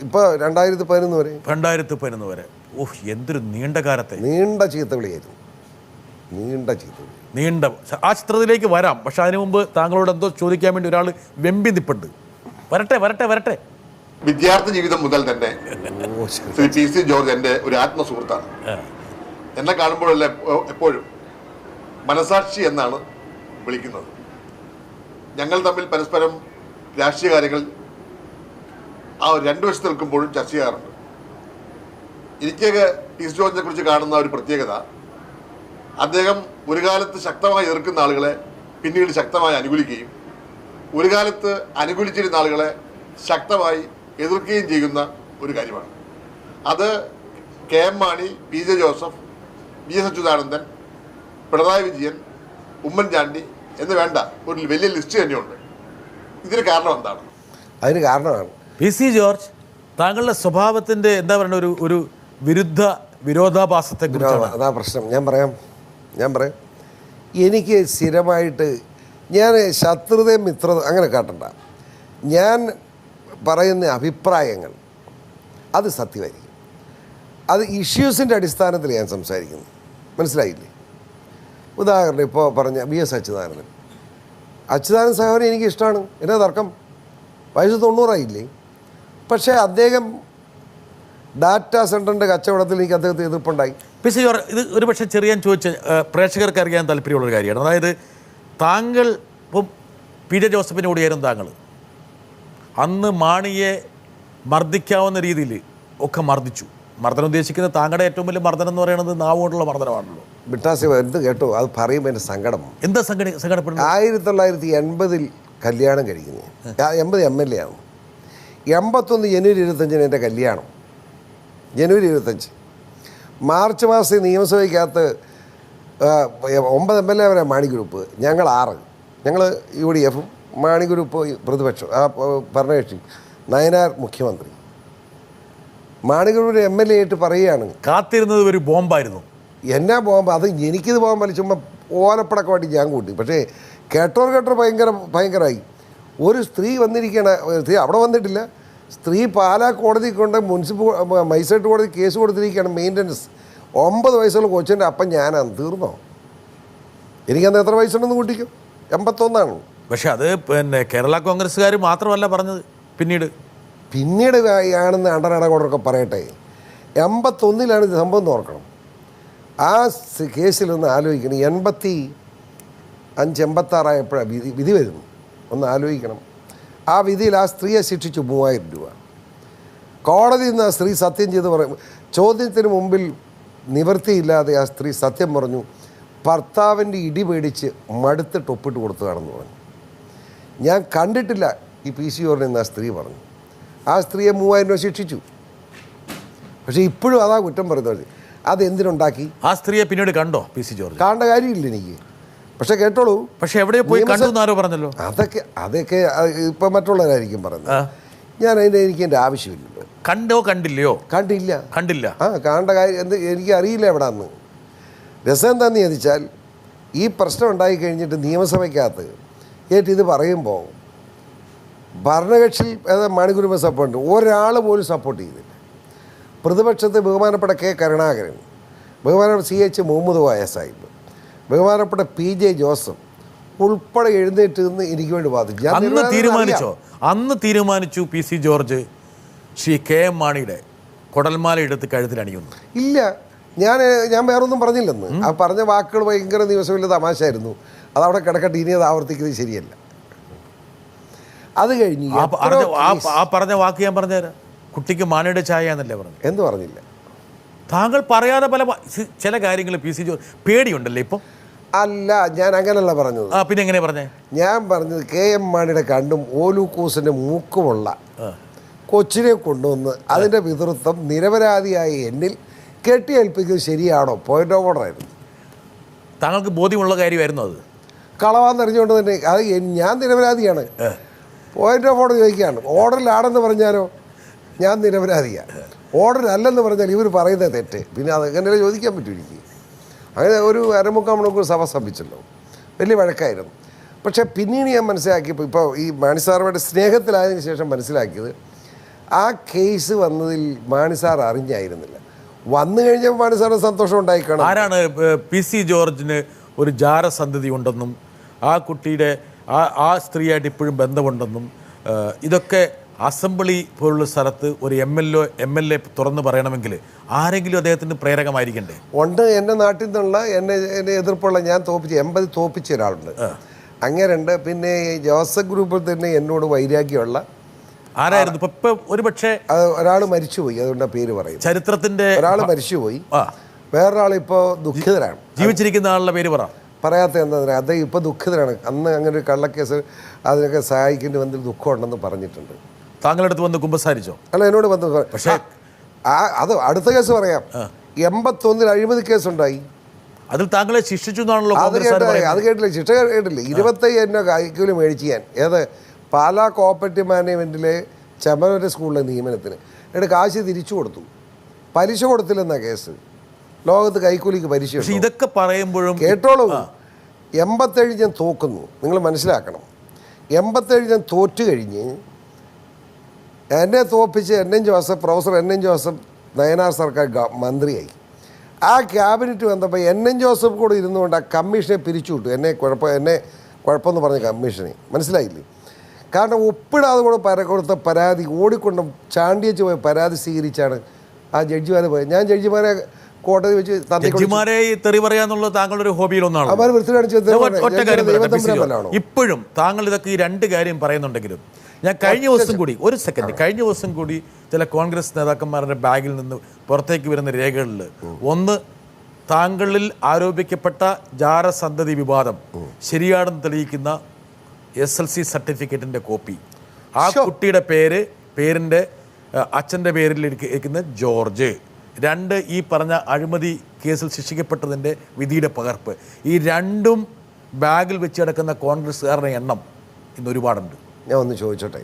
ഇപ്പോൾ 2011 വരെ 2011 വരെ. ഓഹ്, എന്തൊരു നീണ്ട കാലത്തെ നീണ്ട ചീത്തവിളിയായിരുന്നു. ആ ചിത്രത്തിലേക്ക് വരാം. പക്ഷെ അതിനു മുമ്പ് താങ്കളോട് എന്തോ ചോദിക്കാൻ വേണ്ടി ഒരാൾ വെമ്പി നിപ്പുണ്ട്. വരട്ടെ. വിദ്യാർത്ഥി ജീവിതം മുതൽ തന്നെ ശ്രീ PC ജോർജ് എൻ്റെ ഒരു ആത്മസുഹൃത്താണ്. എന്നെ കാണുമ്പോഴല്ല എപ്പോഴും മനസാക്ഷി എന്നാണ് വിളിക്കുന്നത്. ഞങ്ങൾ തമ്മിൽ പരസ്പരം രാഷ്ട്രീയ കാര്യങ്ങൾ ആ രണ്ടു വശത്ത് നിൽക്കുമ്പോഴും ചർച്ച ചെയ്യാറുണ്ട്. എനിക്കൊക്കെ PC ജോർജിനെ കുറിച്ച് കാണുന്ന ഒരു പ്രത്യേകത, അദ്ദേഹം ഒരു കാലത്ത് ശക്തമായി എതിർക്കുന്ന ആളുകളെ പിന്നീട് ശക്തമായി അനുകൂലിക്കുകയും ഒരു കാലത്ത് അനുകൂലിച്ചിരുന്ന ആളുകളെ ശക്തമായി എതിർക്കുകയും ചെയ്യുന്ന ഒരു കാര്യമാണ്. അത് KM Mani, PJ Joseph, VS Achuthanandan, Pinarayi Vijayan, Oommen Chandy എന്ന് വേണ്ട ഒരു വലിയ ലിസ്റ്റ് തന്നെയുണ്ട്. ഇതിന് കാരണം എന്താണ്? അതിന് കാരണമാണ് PC ജോർജ് താങ്കളുടെ സ്വഭാവത്തിൻ്റെ എന്താ പറയുക ഒരു വിരോധാഭാസത്തെ കുറിച്ചാണ്. അതാ പ്രശ്നം. ഞാൻ പറയാം. എനിക്ക് സ്ഥിരമായിട്ട് ഞാൻ ശത്രുതയും മിത്രത അങ്ങനെ കാട്ടണ്ട. ഞാൻ പറയുന്ന അഭിപ്രായങ്ങൾ അത് സത്യമായിരിക്കും. അത് ഇഷ്യൂസിൻ്റെ അടിസ്ഥാനത്തിൽ ഞാൻ സംസാരിക്കുന്നു. മനസ്സിലായില്ലേ? ഉദാഹരണം ഇപ്പോൾ പറഞ്ഞ VS അച്യുതാനന്ദൻ സഹോദരൻ എനിക്ക് ഇഷ്ടമാണ്. എന്നാ തർക്കം? വയസ്സ് 90 ആയില്ലേ? പക്ഷേ അദ്ദേഹം ഡാറ്റാ സെൻറ്ററിൻ്റെ കച്ചവടത്തിൽ എനിക്ക് അദ്ദേഹത്തെ എതിർപ്പുണ്ടായി. PC ജോർജ്, ഇത് ഒരു പക്ഷേ ചെറിയാൻ ചോദിച്ച് പ്രേക്ഷകർക്ക് അറിയാൻ താല്പര്യമുള്ളൊരു കാര്യമാണ്. അതായത് താങ്കൾ ഇപ്പം PJ ജോസഫിൻ്റെ കൂടിയായിരുന്നു താങ്കൾ. അന്ന് മാണിയെ മർദ്ദിക്കാവുന്ന രീതിയിൽ ഒക്കെ മർദ്ദിച്ചു. മർദ്ദനം ഉദ്ദേശിക്കുന്നത് താങ്കളുടെ ഏറ്റവും വലിയ മർദ്ദനം എന്ന് പറയുന്നത് നാവുകൊണ്ടുള്ള മർദ്ദനമാണല്ലോ. ബിട്ടാസി എന്ത് കേട്ടോ, അത് പറയുമ്പോൾ എൻ്റെ സങ്കടം. എന്താ സങ്കടപ്പെടുന്നത്? 1980 കല്യാണം കഴിക്കുന്നത്. 80 MLA ആണ്. 81 ജനുവരി 25 എൻ്റെ കല്യാണം. ജനുവരി 25. മാർച്ച് മാസത്തിൽ നിയമസഭയ്ക്കകത്ത് 9 MLA വരെ മാണി ഗ്രൂപ്പ്, ഞങ്ങൾ 6. ഞങ്ങൾ UDF, മാണി ഗ്രൂപ്പ് പ്രതിപക്ഷം, ഭരണകക്ഷി, നയനാർ മുഖ്യമന്ത്രി. മാണി ഗ്രൂപ്പിൻ്റെ MLA ആയിട്ട് പറയുകയാണ്. കാത്തിരുന്നത് ഒരു ബോംബായിരുന്നു. എന്നാ ബോംബ്? അത് എനിക്കിത് ബോംബല്ല, ചുമ്മാ ഓലപ്പടക്കമായിട്ട് ഞാൻ കൂട്ടി. പക്ഷേ കേട്ടോർ ഭയങ്കരമായി. ഒരു സ്ത്രീ വന്നിരിക്കുകയാണ്. സ്ത്രീ അവിടെ വന്നിട്ടില്ല. സ്ത്രീ പാലാ കോടതി കൊണ്ട് മജിസ്ട്രേറ്റ് കോടതി കേസ് കൊടുത്തിരിക്കുകയാണ്. മെയിൻ്റനൻസ് 9 വയസ്സുള്ള കൊച്ചിൻ്റെ അപ്പം ഞാനാണ്. തീർന്നോ? എനിക്കന്ന് എത്ര വയസ്സുണ്ടെന്ന് കൂട്ടിക്കും? 81 പക്ഷെ അത് പിന്നെ കേരള കോൺഗ്രസ്സുകാർ മാത്രമല്ല പറഞ്ഞത്. പിന്നീട് ആണെന്ന് അണ്ടനടകൊണ്ടൊക്കെ പറയട്ടെ. 81 ഇത് സംഭവം എന്ന് ഓർക്കണം. ആ കേസിലൊന്ന് ആലോചിക്കണം. 85, 86 ആയപ്പോഴാണ് വിധി വരുന്നു. ഒന്ന് ആലോചിക്കണം. ആ വിധിയിൽ ആ സ്ത്രീയെ ശിക്ഷിച്ചു 3000 രൂപ. കോടതിയിൽ നിന്ന് ആ സ്ത്രീ സത്യം ചെയ്ത് പറയും. ചോദ്യത്തിന് മുമ്പിൽ നിവൃത്തിയില്ലാതെ ആ സ്ത്രീ സത്യം പറഞ്ഞു. ഭർത്താവിൻ്റെ ഇടി പേടിച്ച് മടുത്തിട്ട് ഒപ്പിട്ട് കൊടുത്തതാണെന്ന് പറഞ്ഞു. ഞാൻ കണ്ടിട്ടില്ല ഈ PC ജോർജിനെ എന്ന് ആ സ്ത്രീ പറഞ്ഞു. ആ സ്ത്രീയെ 3000 രൂപ ശിക്ഷിച്ചു. പക്ഷേ ഇപ്പോഴും അതാ കുറ്റം പറയുന്നത്. അതെന്തിനുണ്ടാക്കി? ആ സ്ത്രീയെ പിന്നീട് കണ്ടോ PC ജോർജ്? കാണേണ്ട കാര്യമില്ല എനിക്ക്. പക്ഷെ കേട്ടോളൂ, പക്ഷെ എവിടെ പോയി കണ്ടു എന്നാരോ പറഞ്ഞല്ലോ. അതൊക്കെ ഇപ്പം മറ്റുള്ളവരായിരിക്കും പറയുന്നത്. എനിക്ക് എൻ്റെ ആവശ്യമില്ലല്ലോ. കണ്ടില്ലയോ? കണ്ടില്ല. കാണേണ്ട കാര്യം എനിക്ക് അറിയില്ല എവിടാന്ന്. രസം എന്താണെന്ന് ചോദിച്ചാൽ, ഈ പ്രശ്നം ഉണ്ടായിക്കഴിഞ്ഞിട്ട് നിയമസഭയ്ക്കകത്ത് ഇത് പറയുമ്പോൾ ഭരണകക്ഷി മാണിഗ്രൂപ്പിനെ സപ്പോർട്ട് ഒരാൾ പോലും സപ്പോർട്ട് ചെയ്തില്ല. പ്രതിപക്ഷത്ത് ബഹുമാനപ്പെട്ട K കരുണാകരൻ, ബഹുമാനപ്പെട്ട CH മുഹമ്മദ് കോയ സാഹിബ്, ബഹുമാനപ്പെട്ട PJ ജോസഫ് ഉൾപ്പെടെ എഴുന്നേറ്റ് നിന്ന് എനിക്ക് വേണ്ടി വാദിച്ചു. അന്ന് തീരുമാനിച്ചു PC ജോർജ് ശ്രീ KM മാണിയുടെ കൊടൽമാല എടുത്ത് കഴുത്തിൽ അണിയുന്നു. ഇല്ല, ഞാൻ വേറൊന്നും പറഞ്ഞില്ലെന്ന്. ആ പറഞ്ഞ വാക്കുകൾ ഭയങ്കര ദിവസമില്ല തമാശയായിരുന്നു. അതവിടെ കിടക്കട്ടെ, ഇനി അത് ആവർത്തിക്കുന്നത് ശരിയല്ല. അത് കഴിഞ്ഞ് ആ പറഞ്ഞ വാക്ക് ഞാൻ പറഞ്ഞുതരാം. കുട്ടിക്ക് മാണിയുടെ ചായ എന്നല്ലേ പറഞ്ഞു? എന്ത് പറഞ്ഞില്ല? താങ്കൾ പറയാതെ ചില കാര്യങ്ങൾ PC ജോർജ് പേടിയുണ്ടല്ലേ ഇപ്പം? അല്ല, ഞാൻ അങ്ങനെയല്ല പറഞ്ഞത്. പിന്നെ എങ്ങനെ പറഞ്ഞേ? ഞാൻ പറഞ്ഞത് KM മാണിയുടെ കണ്ടും ഓലൂക്കൂസിൻ്റെ മൂക്കുമുള്ള കൊച്ചിനെ കൊണ്ടുവന്ന് അതിൻ്റെ പിതൃത്വം നിരപരാധിയായ എന്നിൽ കെട്ടിയേൽപ്പിക്കുന്നത് ശരിയാണോ? പോയിന്റ് ഓഫ് ഓർഡർ ആയിരുന്നു. താങ്കൾക്ക് ബോധ്യമുള്ള കാര്യമായിരുന്നു അത്? കളവാന്നറിഞ്ഞുകൊണ്ട് തന്നെ അത് ഞാൻ നിരപരാധിയാണ്. പോയിന്റ് ഓഫ് ഓർഡർ ചോദിക്കുകയാണ്. ഓർഡറിലാണെന്ന് പറഞ്ഞാലോ ഞാൻ നിരപരാധിയാണ്, ഓർഡർ അല്ലെന്ന് പറഞ്ഞാൽ ഇവർ പറയുന്നത് തെറ്റ്. പിന്നെ അത് എങ്ങനെ ചോദിക്കാൻ പറ്റും എനിക്ക്? അങ്ങനെ ഒരു 1/4 മണിക്കൂർ സഭ സഭിച്ചല്ലോ, വലിയ വഴക്കായിരുന്നു. പക്ഷേ പിന്നീട് ഞാൻ മനസ്സിലാക്കിയപ്പോൾ, ഇപ്പോൾ ഈ മാണി സാറുമായിട്ട് സ്നേഹത്തിലായതിനു ശേഷം മനസ്സിലാക്കിയത്, ആ കേസ് വന്നതിൽ മാണി സാർ അറിഞ്ഞായിരുന്നില്ല. വന്നു കഴിഞ്ഞപ്പോൾ മാണി സാറിന് സന്തോഷം ഉണ്ടായിക്കണം. ആരാണ് PC ജോർജിന് ഒരു ജാരസന്ധതി ഉണ്ടെന്നും ആ കുട്ടിയുടെ ആ സ്ത്രീയായിട്ട് ഇപ്പോഴും ബന്ധമുണ്ടെന്നും ഇതൊക്കെ അസംബ്ലി പോലുള്ള സ്ഥലത്ത് ഒരു MLA തുറന്ന് പറയണമെങ്കിൽ ആരെങ്കിലും അദ്ദേഹത്തിന് പ്രേരകമായിരിക്കണ്ടേ? ഉണ്ട്. എൻ്റെ നാട്ടിൽ നിന്നുള്ള എന്നെ എതിർപ്പുള്ള ഞാൻ 80 തോപ്പിച്ച ഒരാളുണ്ട്, അങ്ങനെയുണ്ട്. പിന്നെ ജോസഫ് ഗ്രൂപ്പിൽ തന്നെ എന്നോട് വൈരാഗ്യമുള്ള ആരായിരുന്നു? ഇപ്പൊ ഒരു പക്ഷേ ഒരാൾ മരിച്ചുപോയി, അതുകൊണ്ട് പേര് പറയും. ചരിത്രത്തിന്റെ ഒരാൾ മരിച്ചുപോയി, വേറൊരാൾ ഇപ്പോൾ ദുഃഖിതരാണ്. ജീവിച്ചിരിക്കുന്ന ആളുടെ പേര് പറയാത്ത എന്താ, അദ്ദേഹം ഇപ്പോൾ ദുഃഖിതരാണ്. അന്ന് അങ്ങനെ ഒരു കള്ളക്കേസ് അതിനൊക്കെ സഹായിക്കേണ്ടി വന്നതിൽ ദുഃഖമുണ്ടെന്ന് പറഞ്ഞിട്ടുണ്ട്. താങ്കളടുത്ത് വന്ന് കുമ്പസാരിച്ചോ? അല്ല, എന്നോട് വന്ന്. പക്ഷേ അത് അടുത്ത കേസ് പറയാം. 81 അഴിമതി കേസുണ്ടായി, അതിൽ താങ്കളെ ശിക്ഷിച്ചു എന്നാണല്ലോ അത് കേട്ടില്ല, ശിക്ഷ കേട്ടില്ല. 25 കൈക്കൂലി മേടിച്ച് ഞാൻ പാലാ കോപ്പറേറ്റീവ് മാനേജ്മെൻറ്റിലെ ചെമ്മനൂർ സ്കൂളിലെ നിയമനത്തിന് എന്നിട്ട് കാശ് തിരിച്ചു കൊടുത്തു. പലിശ കൊടുത്തില്ലെന്നാ കേസ്. ലോകത്ത് കൈക്കൂലിക്ക് പലിശ. ഇതൊക്കെ പറയുമ്പോഴും കേട്ടോളൂ, 87 ഞാൻ തോക്കുന്നു. നിങ്ങൾ മനസ്സിലാക്കണം, 87 ഞാൻ തോറ്റു കഴിഞ്ഞ് എന്നെ തോപ്പിച്ച് പ്രൊഫസർ NN ജോസഫ് നയനാർ സർക്കാർ മന്ത്രിയായി. ആ ക്യാബിനറ്റ് വന്നപ്പോൾ NN ജോസഫ് കൂടെ ഇരുന്നുകൊണ്ട് ആ കമ്മീഷനെ പിരിച്ചുവിട്ടു. എന്നെ കുഴപ്പമെന്ന് പറഞ്ഞ കമ്മീഷനെ. മനസ്സിലായില്ലേ? കാരണം ഒപ്പിടാതെ കൂടെ കൊടുത്ത പരാതി ഓടിക്കൊണ്ട് ചാണ്ടിയച്ച് പോയ പരാതി സ്വീകരിച്ചാണ് ആ ജഡ്ജിമാരെ പോയത്. ഞാൻ ജഡ്ജിമാരെ കോടതി വെച്ച് ജഡ്ജിമാരെ തെറി പറയാന്നുള്ളത് താങ്കളുടെ ഒരു ഹോബിയിലൊന്നാണ്. ഇപ്പോഴും താങ്കൾ ഇതൊക്കെ ഈ രണ്ട് കാര്യം പറയുന്നുണ്ടെങ്കിലും ഞാൻ കഴിഞ്ഞ ദിവസം കൂടി ചില കോൺഗ്രസ് നേതാക്കന്മാരുടെ ബാഗിൽ നിന്ന് പുറത്തേക്ക് വരുന്ന രേഖകളിൽ ഒന്ന്, താങ്കളിൽ ആരോപിക്കപ്പെട്ട ജാരസന്ധതി വിവാദം ശരിയാണെന്ന് തെളിയിക്കുന്ന SLC സർട്ടിഫിക്കറ്റിൻ്റെ കോപ്പി, ആ കുട്ടിയുടെ പേരിൻ്റെ അച്ഛൻ്റെ പേരിൽ ഇരിക്കുന്ന ജോർജ്, 2 ഈ പറഞ്ഞ അഴിമതി കേസിൽ ശിക്ഷിക്കപ്പെട്ടതിൻ്റെ വിധിയുടെ പകർപ്പ്, ഈ രണ്ടും ബാഗിൽ വെച്ച് കിടക്കുന്ന കോൺഗ്രസ്സുകാരുടെ എണ്ണം ഇന്ന് ഒരുപാടുണ്ട്. ഞാൻ ഒന്ന് ചോദിച്ചോട്ടെ,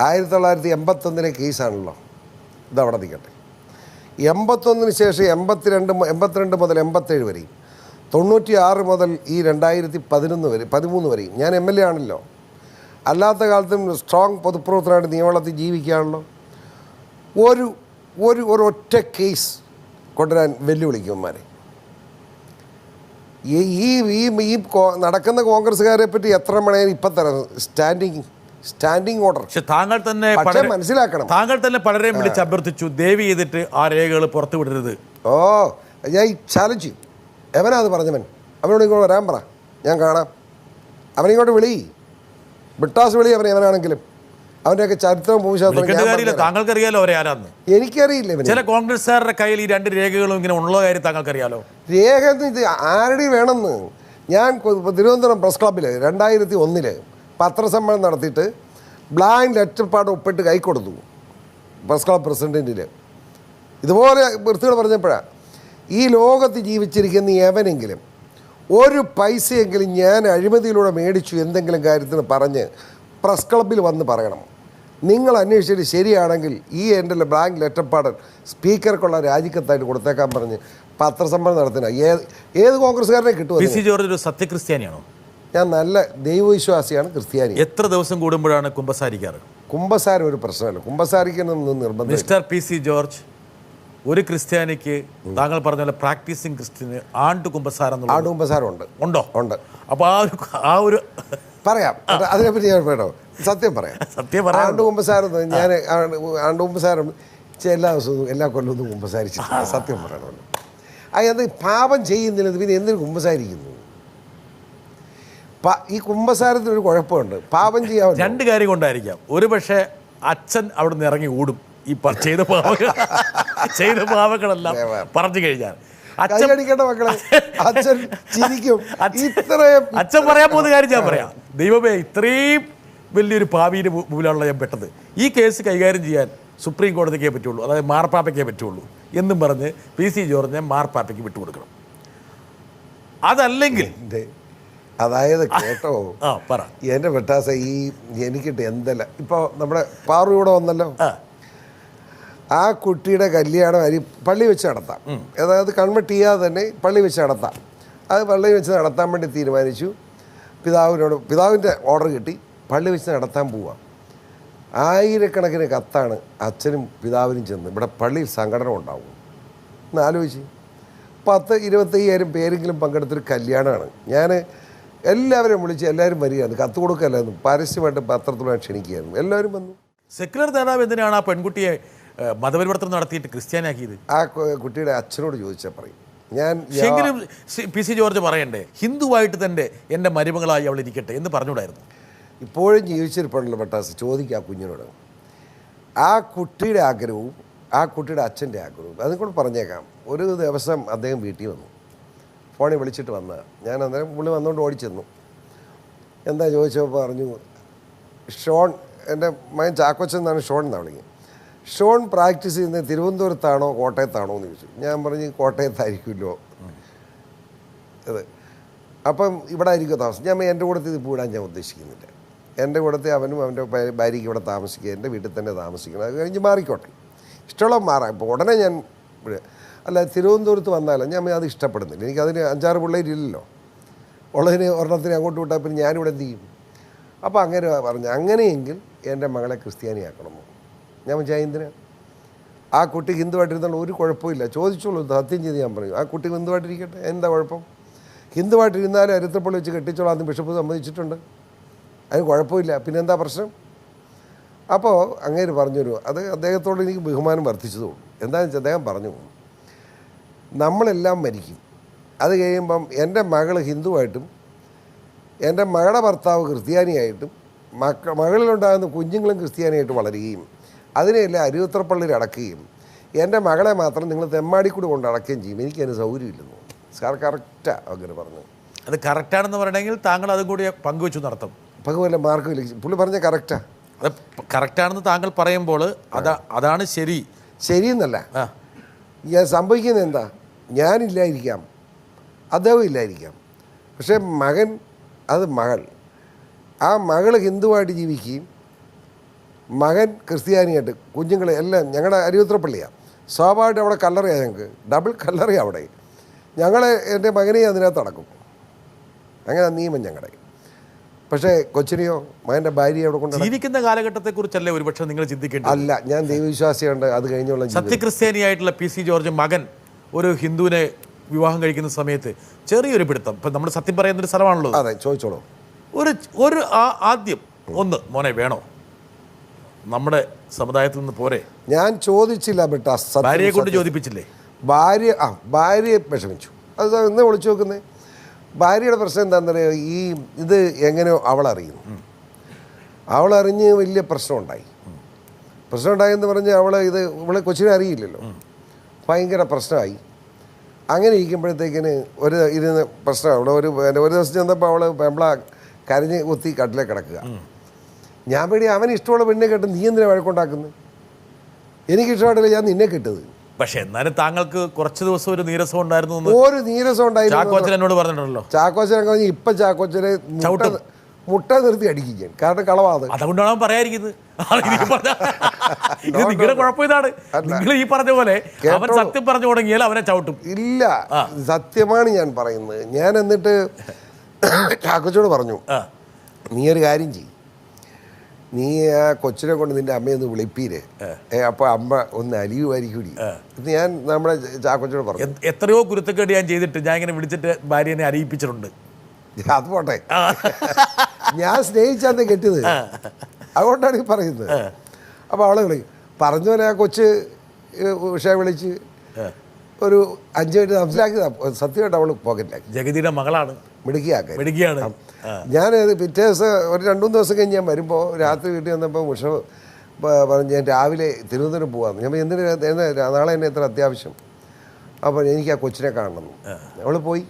1981 കേസാണല്ലോ, ഇതവിടെ നിൽക്കട്ടെ. 81 ശേഷം 82 മുതൽ 87 വരെയും 96 മുതൽ ഈ 2013 വരെയും ഞാൻ MLA ആണല്ലോ. അല്ലാത്ത കാലത്തും സ്ട്രോങ് പൊതുപ്രവർത്തനമായിട്ട് നിയമവളത്തിൽ ജീവിക്കുകയാണല്ലോ. ഒരൊറ്റ കേസ് കൊണ്ടുവരാൻ വെല്ലുവിളിക്കുമാരെ. ഈ നടക്കുന്ന കോൺഗ്രസ്സുകാരെ പറ്റി എത്ര മണിയാണ് ഇപ്പം തരാം സ്റ്റാൻഡിങ് ഓർഡർ. പക്ഷെ താങ്കൾ തന്നെ മനസ്സിലാക്കണം, താങ്കൾ തന്നെ പലരെയും വിളിച്ച് അഭ്യർത്ഥിച്ചു ദയവ് ചെയ്തിട്ട് ആ രേഖകൾ പുറത്തു വിടരുത്. ഞാൻ ഈ ചാലഞ്ച് ചെയ്യും. എവനാ അത് പറഞ്ഞവൻ? അവനോട് ഇങ്ങോട്ട് വരാൻ പറ, ഞാൻ കാണാം. അവനിങ്ങോട്ട് വിട്ടാസ് വിളി അവനാണെങ്കിലും. അവൻ്റെയൊക്കെ ചരിത്രവും ഭൂമിശാസ്ത്രവും താങ്കൾക്കറിയാലോ അവരെ ആരാന്ന്. എനിക്കറിയില്ല. ചില കോൺഗ്രസ്സുകാരുടെ കയ്യിൽ ഈ 2 രേഖകളും ഇങ്ങനെ ഉള്ള കാര്യം താങ്കൾക്കറിയാലോ. രേഖ ഇത് ആരുടെയും വേണമെന്ന്. ഞാൻ തിരുവനന്തപുരം പ്രസ് ക്ലബ്ബിൽ 2001 പത്രസമ്മേളനം നടത്തിയിട്ട് ബ്ലാങ്ക് ലെറ്റർ പാഡ് ഒപ്പിട്ട് കൈ കൊടുത്തു പ്രസ് ക്ലബ് പ്രസിഡൻറ്റിൽ. ഇതുപോലെ വൃത്തികൾ പറഞ്ഞപ്പോഴാണ് ഈ ലോകത്ത് ജീവിച്ചിരിക്കുന്ന എവനെങ്കിലും ഒരു പൈസയെങ്കിലും ഞാൻ അഴിമതിയിലൂടെ മേടിച്ചു എന്തെങ്കിലും കാര്യത്തിന് പറഞ്ഞ് പ്രസ് ക്ലബ്ബിൽ വന്ന് പറയണം. നിങ്ങൾ അന്വേഷിച്ചിട്ട് ശരിയാണെങ്കിൽ ഈ എൻ്റെ ബ്ലാങ്ക് ലെറ്റർ പാഡ് സ്പീക്കർക്കുള്ള രാജിക്കത്തായിട്ട് കൊടുത്തേക്കാൻ പറഞ്ഞ് പത്രസമ്മേളനം നടത്തുന്ന ഏത് കോൺഗ്രസ്സുകാരനെ കിട്ടുമോ? PC ജോർജ് ഒരു സത്യക്രിസ്ത്യാനിയാണോ? ഞാൻ നല്ല ദൈവവിശ്വാസിയാണ്, ക്രിസ്ത്യാനി. എത്ര ദിവസം കൂടുമ്പോഴാണ് കുമ്പസാരിക്കാറ്? കുമ്പസാരം ഒരു പ്രശ്നമല്ല, കുമ്പസാരിക്കണമെന്ന് നിർബന്ധം. മിസ്റ്റർ PC ജോർജ്, ഒരു ക്രിസ്ത്യാനിക്ക് താങ്കൾ പറഞ്ഞ പോലെ പ്രാക്ടീസിങ് ക്രിസ്ത്യന് ആണ്ടുകുമ്പസാരം ഉണ്ടോ? ഉണ്ട്. അപ്പോൾ ആ ഒരു പറയാം, അതിനെപ്പറ്റി ഞാൻ വേണോ സത്യം പറയാം. ആണ്ടുകുമ്പസാരം ഞാൻ ആണ്ടുകുമ്പസാരം എല്ലാ ദിവസവും എല്ലാ കൊല്ലവും കുമ്പസാരിച്ചു സത്യം പറയണമല്ലോ. അത് പാപം ചെയ്യുന്നില്ല, പിന്നെ എന്തിനു കുമ്പസാരിക്കുന്നു? ഈ കുമ്പസാരത്തിനൊരു കുഴപ്പമുണ്ട്, പാപം ചെയ്യാൻ 2 കാര്യം കൊണ്ടായിരിക്കാം. ഒരു പക്ഷേ അച്ഛൻ അവിടെ നിന്ന് ഇറങ്ങി ഓടും ഈ ചെയ്ത പാവങ്ങളെല്ലാം പറഞ്ഞു കഴിഞ്ഞാൽ. അച്ഛൻ പറയാൻ പോകുന്ന കാര്യം ഞാൻ പറയാം. ദൈവമേ, ഇത്രയും വലിയൊരു പാപിയുടെ മുമ്പിലാണല്ലോ ഞാൻ പെട്ടത്. ഈ കേസ് കൈകാര്യം ചെയ്യാൻ സുപ്രീം കോടതിക്കേ പറ്റുള്ളൂ, അതായത് മാർപ്പാപ്പയ്ക്കേ പറ്റുള്ളൂ എന്നും പറഞ്ഞ് PC ജോർജിനെ മാർപ്പാപ്പയ്ക്ക് വിട്ടുകൊടുക്കണം. അതല്ലെങ്കിൽ അതായത് കേട്ടോ പറ എൻ്റെ വെട്ടാസ എനിക്കിട്ട് എന്തല്ല. ഇപ്പോൾ നമ്മുടെ പാറു ഇവിടെ വന്നല്ലോ, ആ കുട്ടിയുടെ കല്യാണം പള്ളി വെച്ച് നടത്താം. അതായത് കൺവെർട്ട് ചെയ്യാതെ തന്നെ പള്ളി വെച്ച് നടത്താം. അത് പള്ളി വെച്ച് നടത്താൻ വേണ്ടി തീരുമാനിച്ചു. പിതാവിൻ്റെ ഓർഡർ കിട്ടി, പള്ളി വെച്ച് നടത്താൻ പോവാം. ആയിരക്കണക്കിന് കത്താണ് അച്ഛനും പിതാവിനും ചെന്ന് ഇവിടെ പള്ളിയിൽ സംഘടന ഉണ്ടാവും എന്ന് ആലോചിച്ച് 10-25,000 പേരെങ്കിലും പങ്കെടുത്തൊരു കല്യാണമാണ്. ഞാൻ എല്ലാവരെയും വിളിച്ച് എല്ലാവരും വരികയാണ്, കത്ത് കൊടുക്കല്ലായിരുന്നു, പരസ്യമായിട്ട് പത്രത്തിലൂടെ ക്ഷണിക്കുകയായിരുന്നു. എല്ലാവരും വന്നു. സെക്യുലർ നേതാവ് എന്തിനാണ് ആ പെൺകുട്ടിയെ മതപരിവർത്തനം നടത്തിയിട്ട് ക്രിസ്ത്യാനിയാക്കിയത്? ആ കുട്ടിയുടെ അച്ഛനോട് ചോദിച്ചാൽ പറയും. എങ്കിലും പി സി ജോർജ് പറയണ്ടേ, ഹിന്ദുവായിട്ട് തന്നെ എൻ്റെ മരുമകളായി അവൾ ഇരിക്കട്ടെ എന്ന് പറഞ്ഞുകൂടായിരുന്നു? ഇപ്പോഴും ജീവിച്ചിരിപ്പുണ്ടല്ലോ പട്ടാസ്, ചോദിക്കുക ആ കുഞ്ഞിനോട്. ആ കുട്ടിയുടെ ആഗ്രഹവും ആ കുട്ടിയുടെ അച്ഛൻ്റെ ആഗ്രഹവും അതും കൂടെ പറഞ്ഞേക്കാം. ഒരു ദിവസം അദ്ദേഹം വീട്ടിൽ വന്നു, ഫോണിൽ വിളിച്ചിട്ട് വന്നതാണ്. ഞാൻ അന്നേരം പുള്ളി വന്നുകൊണ്ട് ഓടിച്ചെന്നു. എന്താ ചോദിച്ചപ്പോൾ പറഞ്ഞു, ഷോൺ, എൻ്റെ മകൻ ചാക്കോച്ചൻ എന്നാണ് ഷോൺ എന്നാണ് വിളിക്കുന്നത്, ഷോൺ പ്രാക്ടീസ് ചെയ്യുന്നത് തിരുവനന്തപുരത്താണോ കോട്ടയത്താണോ എന്ന് ചോദിച്ചു. ഞാൻ പറഞ്ഞു കോട്ടയത്തായിരിക്കുമല്ലോ അത്. അപ്പം ഇവിടെ ആയിരിക്കും താമസം. ഞാൻ എൻ്റെ കൂടത്തിൽ ഇത് വിടാൻ ഞാൻ ഉദ്ദേശിക്കുന്നില്ല. എൻ്റെ കൂടത്തിൽ അവനും അവൻ്റെ ഭാര്യയ്ക്ക് ഇവിടെ താമസിക്കുക, എൻ്റെ വീട്ടിൽ തന്നെ താമസിക്കണം, അത് കഴിഞ്ഞ് മാറിക്കോട്ടെ, ഇഷ്ടമുള്ള മാറാം. ഇപ്പോൾ ഉടനെ ഞാൻ അല്ല തിരുവനന്തപുരത്ത് വന്നാലും ഞാൻ അത് ഇഷ്ടപ്പെടുന്നില്ല. എനിക്കതിന് 5-6 പിള്ളേരില്ലല്ലോ, ഉള്ളതിന് ഒരെണ്ണത്തിന് അങ്ങോട്ട് വിട്ടാൽ പിന്നെ ഞാനിവിടെ എന്ത് ചെയ്യും? അപ്പോൾ അങ്ങനെ പറഞ്ഞു, അങ്ങനെയെങ്കിൽ എൻ്റെ മകളെ ക്രിസ്ത്യാനിയാക്കണമോ? ഞാൻ എന്തിനാ? ആ കുട്ടി ഹിന്ദുവായിട്ടിരുന്നാൽ ഒരു കുഴപ്പമില്ല, ചോദിച്ചോളൂ, സത്യം ചെയ്ത് ഞാൻ പറയും, ആ കുട്ടി ഹിന്ദുവായിട്ടിരിക്കട്ടെ, എന്താ കുഴപ്പം? ഹിന്ദുവായിട്ടിരുന്നാലും അരുത്തപ്പള്ളി വെച്ച് കെട്ടിച്ചോളാം എന്ന് ബിഷപ്പ് സമ്മതിച്ചിട്ടുണ്ട്, അതിന് കുഴപ്പമില്ല, പിന്നെന്താ പ്രശ്നം? അപ്പോൾ അങ്ങേര് പറഞ്ഞൊരു അത് അദ്ദേഹത്തോട് എനിക്ക് ബഹുമാനം വർദ്ധിച്ചതുള്ളൂ. എന്താണെന്ന് വെച്ചാൽ അദ്ദേഹം പറഞ്ഞു, നമ്മളെല്ലാം മരിക്കും, അത് കഴിയുമ്പം എൻ്റെ മകൾ ഹിന്ദുവായിട്ടും എൻ്റെ മകളുടെ ഭർത്താവ് ക്രിസ്ത്യാനിയായിട്ടും മകളിലുണ്ടാകുന്ന കുഞ്ഞുങ്ങളും ക്രിസ്ത്യാനിയായിട്ട് വളരുകയും അതിനെല്ലാം അരുവിത്രപ്പള്ളിയിൽ അടക്കുകയും എൻ്റെ മകളെ മാത്രം നിങ്ങൾ തെമ്മാടിക്കൂടി കൊണ്ട് അടക്കുകയും ചെയ്യും. എനിക്കതിന് സൗകര്യമില്ലെന്ന് സാർ കറക്റ്റാണ് അങ്ങനെ പറഞ്ഞു. അത് കറക്റ്റാണെന്ന് പറയണമെങ്കിൽ താങ്കൾ അതും കൂടി പങ്കുവെച്ചു നടത്തും. പങ്കുവല്ല മാർക്കുമില്ല, പുള്ളി പറഞ്ഞ കറക്റ്റാണ്. അത് കറക്റ്റാണെന്ന് താങ്കൾ പറയുമ്പോൾ അതാണ് ശരി. ശരിയെന്നല്ല ഞാൻ സംഭവിക്കുന്നത് എന്താ, ഞാനില്ലായിരിക്കാം, അദ്ദേഹം ഇല്ലായിരിക്കാം, പക്ഷേ മകൻ, അത് മകൾ, ആ മകൾ ഹിന്ദുവായിട്ട് ജീവിക്കുകയും മകൻ ക്രിസ്ത്യാനിയായിട്ട്, കുഞ്ഞുങ്ങളെ എല്ലാം ഞങ്ങളുടെ അരുവിത്രപ്പള്ളിയാണ്, സ്വാഭാവികമായിട്ട് അവിടെ കല്ലറയാണ്, ഞങ്ങൾക്ക് ഡബിൾ കല്ലറയാണ് അവിടെ. ഞങ്ങളെ എൻ്റെ മകനെ അതിനകത്ത് അടക്കും, അങ്ങനെ നിയമം ഞങ്ങളുടെ. പക്ഷേ കൊച്ചിനെയോ മകൻ്റെ ഭാര്യയെ അവിടെ കൊണ്ട് ജീവിക്കുന്ന കാലഘട്ടത്തെക്കുറിച്ചല്ലേ ഒരുപക്ഷെ നിങ്ങൾ ചിന്തിക്കേണ്ടത്? അല്ല, ഞാൻ ദൈവവിശ്വാസിയുണ്ട്, അത് കഴിഞ്ഞുള്ള സത്യക്രിസ്ത്യാനിയായിട്ടുള്ള പി സി ജോർജ് മകൻ ഒരു ഹിന്ദുവിനെ വിവാഹം കഴിക്കുന്ന സമയത്ത് ചെറിയൊരു പിടുത്തം, ഇപ്പം നമ്മൾ സത്യം പറയുന്നൊരു സ്ഥലമാണല്ലോ. അതെ, ചോദിച്ചോളൂ. ഒരു ആദ്യം ഒന്ന് മോനെ വേണോ, നമ്മുടെ സമുദായത്തിൽ നിന്ന് പോരെ? ഞാൻ ചോദിച്ചില്ല ബേട്ടാ, ഭാര്യയെ കൊണ്ട് ചോദിപ്പിച്ചില്ലേ? ഭാര്യയെ വിഷമിച്ചു, അത് ഇന്ന് വിളിച്ചു നോക്കുന്നത്. ഭാര്യയുടെ പ്രശ്നം എന്താണെന്ന് പറയുക, ഇത് എങ്ങനെയോ അവളറിയുന്നു, അവളറിഞ്ഞ് വലിയ പ്രശ്നമുണ്ടായി. പ്രശ്നമുണ്ടായെന്ന് പറഞ്ഞ് ഇവളെ കൊച്ചിനെ അറിയില്ലല്ലോ, ഭയങ്കര പ്രശ്നമായി. അങ്ങനെ ഇരിക്കുമ്പോഴത്തേക്കിന് ഇരുന്ന് പ്രശ്നം അവിടെ ഒരു ദിവസം ചെന്നപ്പോൾ നമ്മളെ കരഞ്ഞ് കുത്തി കട്ടിലെ കിടക്കുക. ഞാൻ പേടി അവന് ഇഷ്ടമുള്ള പെണ്ണിനെ കേട്ട് നീ എന്തിനാ വഴക്കുണ്ടാക്കുന്നത്? എനിക്കിഷ്ടമായിട്ടില്ല, ഞാൻ നിന്നെ കിട്ടത്. പക്ഷെ എന്നാലും താങ്കൾക്ക് കുറച്ച് ദിവസം ഒരു നീരസം ഉണ്ടായിരുന്നു. ഒരു നീരസം ഉണ്ടായിരുന്നു, ചാക്കോച്ചൻ എന്നോട് പറഞ്ഞിട്ടുണ്ടല്ലോ. ചാക്കോച്ചനെ കഴിഞ്ഞ് ഇപ്പം ചാക്കോച്ചനെ മുട്ട നിർത്തി അടിക്കുകയാണ്, കാരണം കളവാത്. അതുകൊണ്ടാണ് അവൻ പറയാതിരിക്കുന്നത്. നിങ്ങളുടെ കുഴപ്പം ഇതാണ്, നിങ്ങൾ ഈ പറഞ്ഞ പോലെ അവൻ സത്യം പറഞ്ഞു തുടങ്ങിയാൽ അവനെ ചവിട്ടും. ഇല്ല, സത്യമാണ് ഞാൻ പറയുന്നത്. ഞാൻ എന്നിട്ട് ചാക്കോച്ചോട് പറഞ്ഞു, നീ ഒരു കാര്യം ചെയ്യും, നീ ആ കൊച്ചിനെ കൊണ്ട് നിന്റെ അമ്മയൊന്ന് വിളിപ്പീര്, അപ്പോൾ അമ്മ ഒന്ന് അലിയുമായിരിക്കും. ഇത് ഞാൻ നമ്മുടെ ചാക്കോച്ചോട് പറഞ്ഞു. എത്രയോ കുരുത്തക്കേട് ഞാൻ ചെയ്തിട്ട് ഞാൻ ഇങ്ങനെ വിളിച്ചിട്ട് ഭാര്യനെ അറിയിപ്പിച്ചിട്ടുണ്ട്. അത് പോട്ടെ, ഞാൻ സ്നേഹിച്ചാന്ന് കെട്ടിയത്, അതുകൊണ്ടാണ് ഈ പറയുന്നത്. അപ്പോൾ അവളെ പറഞ്ഞ പോലെ ആ കൊച്ച് ഉഷയെ വിളിച്ച് ഒരു 5 മിനിറ്റ് സംസാരിക്കുക. സത്യമായിട്ട് അവൾ പോക്കറ്റിലാക്കി. ജഗതിയുടെ മകളാണ്, മിടുക്കിയാണ്. ഞാൻ പിറ്റേ ദിവസം ഒരു 2-3 ദിവസം കഴിഞ്ഞ് ഞാൻ വരുമ്പോൾ രാത്രി വീട്ടിൽ വന്നപ്പോൾ ഉഷ പറഞ്ഞ് ഞാൻ രാവിലെ തിരുവനന്തപുരം പോകാമെന്ന്. ഞാൻ എന്തിനാ നാളെ എന്നെ എത്ര അത്യാവശ്യം, അപ്പോൾ എനിക്ക് ആ കൊച്ചിനെ കാണണം. അവൾ പോയി